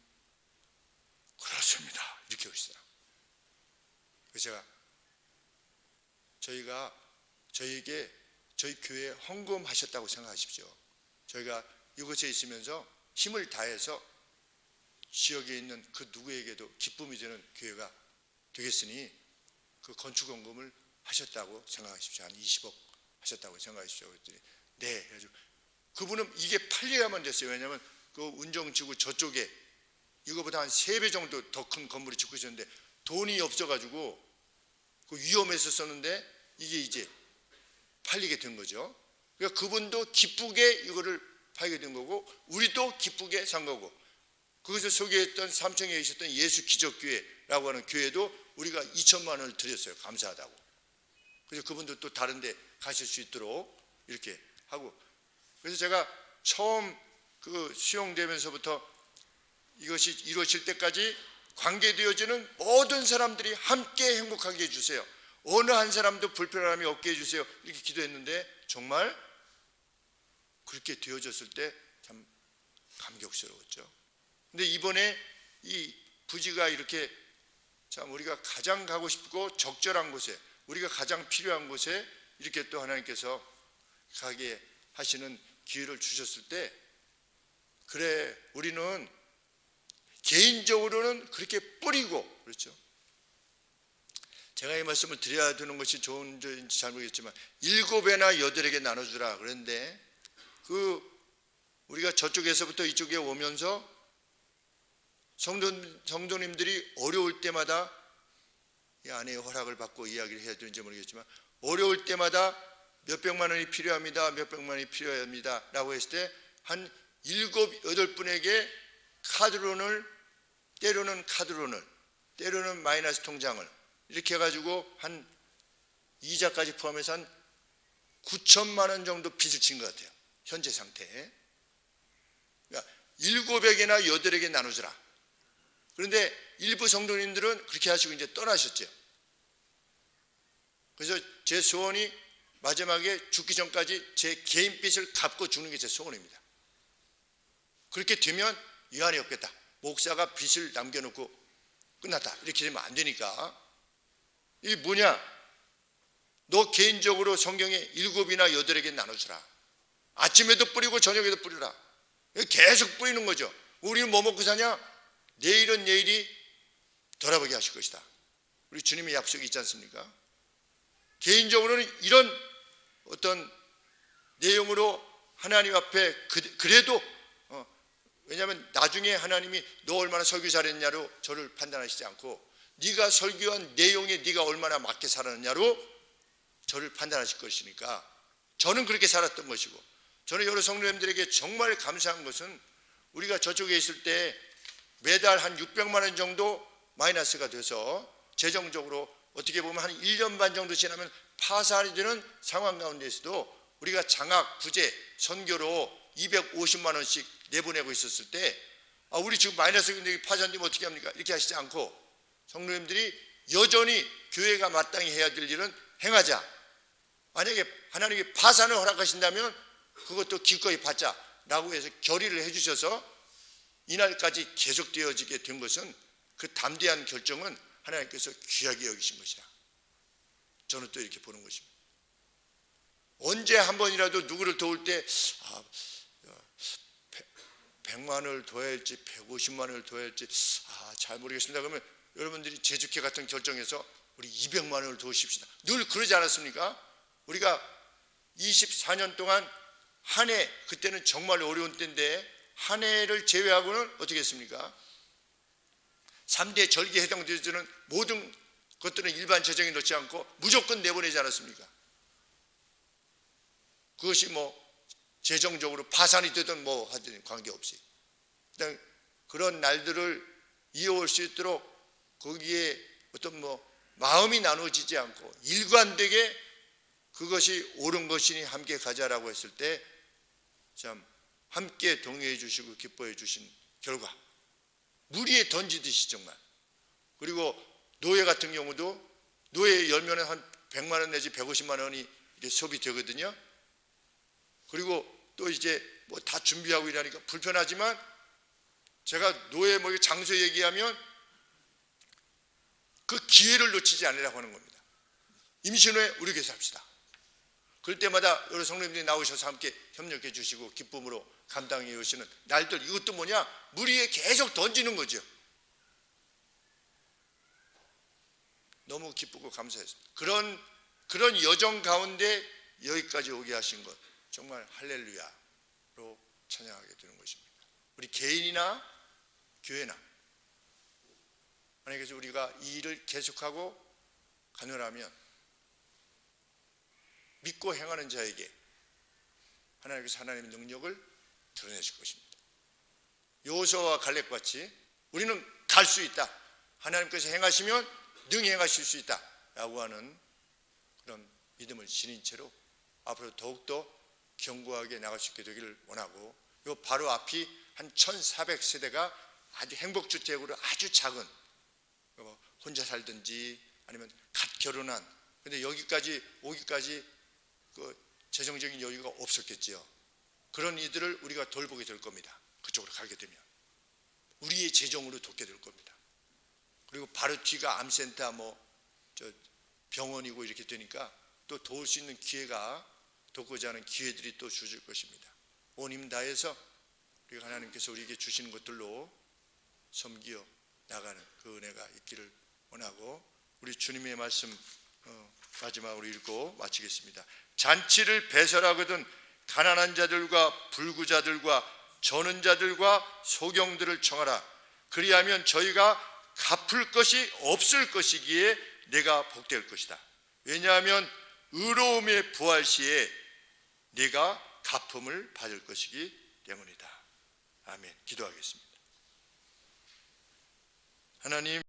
그렇습니다 이렇게 오시더라고요. 그래서 제가 저희에게 저희 교회에 헌금하셨다고 생각하십시오. 저희가 이곳에 있으면서 힘을 다해서 지역에 있는 그 누구에게도 기쁨이 되는 교회가 되겠으니 그 건축 헌금을 하셨다고 생각하십시오. 한 20억 하셨다고 생각하십시오. 그랬더니 네. 그래서 그분은 이게 팔려야만 됐어요. 왜냐하면 그 운정지구 저쪽에 이거보다 한 3배 정도 더 큰 건물이 짓고 있었는데 돈이 없어가지고 그 위험했었는데 이게 이제 팔리게 된 거죠. 그러니까 그분도 기쁘게 이거를 팔게 된 거고 우리도 기쁘게 산 거고 거기서 소개했던 3층에 있었던 예수 기적교회라고 하는 교회도 우리가 2천만 원을 드렸어요. 감사하다고. 그래서 그분도 또 다른 데 가실 수 있도록 이렇게 하고 그래서 제가 처음 그 수용되면서부터 이것이 이루어질 때까지 관계되어지는 모든 사람들이 함께 행복하게 해주세요. 어느 한 사람도 불편함이 없게 해주세요. 이렇게 기도했는데 정말 그렇게 되어졌을 때 참 감격스러웠죠. 근데 이번에 이 부지가 이렇게 참 우리가 가장 가고 싶고 적절한 곳에 우리가 가장 필요한 곳에 이렇게 또 하나님께서 가게 하시는 기회를 주셨을 때 그래 우리는 개인적으로는 그렇게 뿌리고 그렇죠. 제가 이 말씀을 드려야 되는 것이 좋은지 잘 모르겠지만 7배나 8에게 나눠주라 그런데 그 우리가 저쪽에서부터 이쪽에 오면서 성도님들이 어려울 때마다 이 아내의 허락을 받고 이야기를 해야 되는지 모르겠지만 어려울 때마다 몇백만 원이 필요합니다. 몇백만 원이 필요합니다. 라고 했을 때 한 7, 8분에게 카드론을 때로는 카드론을 때로는 마이너스 통장을 이렇게 해가지고 한 이자까지 포함해서 한 9천만 원 정도 빚을 진 것 같아요. 현재 상태에. 그러니까 7에게나 8에게 나누더라. 그런데 일부 성도님들은 그렇게 하시고 이제 떠나셨죠. 그래서 제 소원이 마지막에 죽기 전까지 제 개인 빚을 갚고 죽는 게 제 소원입니다. 그렇게 되면 유한이 없겠다. 목사가 빚을 남겨놓고 끝났다. 이렇게 되면 안 되니까. 이게 뭐냐? 너 개인적으로 성경에 7이나 8에게 나눠주라. 아침에도 뿌리고 저녁에도 뿌리라. 계속 뿌리는 거죠. 우리는 뭐 먹고 사냐? 내일은 내일이 돌아보게 하실 것이다. 우리 주님의 약속이 있지 않습니까? 개인적으로는 이런 어떤 내용으로 하나님 앞에 그래도 왜냐하면 나중에 하나님이 너 얼마나 설교 잘했냐로 저를 판단하시지 않고 네가 설교한 내용에 네가 얼마나 맞게 살았느냐로 저를 판단하실 것이니까 저는 그렇게 살았던 것이고 저는 여러 성도님들에게 정말 감사한 것은 우리가 저쪽에 있을 때 매달 한 600만 원 정도 마이너스가 돼서 재정적으로 어떻게 보면 한 1년 반 정도 지나면 파산이 되는 상황 가운데서도 우리가 장학, 부재, 선교로 250만 원씩 내보내고 있었을 때 우리 지금 마이너스 금액이 파산되면 어떻게 합니까? 이렇게 하시지 않고 성도님들이 여전히 교회가 마땅히 해야 될 일은 행하자. 만약에 하나님이 파산을 허락하신다면 그것도 기꺼이 받자라고 해서 결의를 해주셔서 이날까지 계속되어지게 된 것은 그 담대한 결정은 하나님께서 귀하게 여기신 것이라. 저는 또 이렇게 보는 것입니다. 언제 한 번이라도 누구를 도울 때 100만 원을 둬야 할지 150만 원을 둬야 할지 잘 모르겠습니다. 그러면 여러분들이 제주회 같은 결정해서 우리 200만 원을 도우십시다. 늘 그러지 않았습니까? 우리가 24년 동안 한 해, 그때는 정말 어려운 때인데 한 해를 제외하고는 어떻게 했습니까? 3대 절기에 해당되는 모든 것들은 일반 재정에 넣지 않고 무조건 내보내지 않았습니까? 그것이 뭐 재정적으로 파산이 되든 뭐 하든 관계없이 그런 날들을 이어올 수 있도록 거기에 어떤 뭐 마음이 나누어지지 않고 일관되게 그것이 옳은 것이니 함께 가자라고 했을 때 참 함께 동의해 주시고 기뻐해 주신 결과, 무리에 던지듯이 정말. 그리고 노예 같은 경우도 노예 열면은 한 100만 원 내지 150만 원이 이렇게 소비되거든요. 그리고 또 이제 뭐 다 준비하고 이러니까 불편하지만 제가 노예 뭐 장소 얘기하면 그 기회를 놓치지 않으려고 하는 겁니다. 임신후에 우리 교회에서 합시다. 그럴 때마다 여러 성도님들이 나오셔서 함께 협력해 주시고 기쁨으로 감당해 오시는 날들, 이것도 뭐냐? 무리에 계속 던지는 거죠. 너무 기쁘고 감사했습니다. 그런 여정 가운데 여기까지 오게 하신 것 정말 할렐루야로 찬양하게 되는 것입니다. 우리 개인이나 교회나 만약에 우리가 이 일을 계속하고 가느라면 믿고 행하는 자에게 하나님께서 하나님의 능력을 드러내실 것입니다. 여호수아와 갈렙같이 우리는 갈 수 있다, 하나님께서 행하시면 능히 행하실 수 있다 라고 하는 그런 믿음을 지닌 채로 앞으로 더욱더 견고하게 나갈 수 있게 되기를 원하고, 이 바로 앞이 한 1400세대가 아주 행복주택으로 아주 작은, 혼자 살든지 아니면 갓 결혼한, 근데 여기까지 오기까지 그 재정적인 여유가 없었겠지요. 그런 이들을 우리가 돌보게 될 겁니다. 그쪽으로 가게 되면 우리의 재정으로 돕게 될 겁니다. 그리고 바로 뒤가 암센터 병원이고 이렇게 되니까 또 도울 수 있는 기회가, 돕고자 하는 기회들이 또 주실 것입니다. 온 힘 다해서 우리가 하나님께서 우리에게 주시는 것들로 섬기어 나가는 그 은혜가 있기를 원하고, 우리 주님의 말씀 마지막으로 읽고 마치겠습니다. 잔치를 배설하거든 가난한 자들과 불구자들과 저는 자들과 소경들을 청하라. 그리하면 저희가 갚을 것이 없을 것이기에 내가 복될 것이다. 왜냐하면 의로움의 부활 시에 내가 갚음을 받을 것이기 때문이다. 아멘. 기도하겠습니다. 하나님,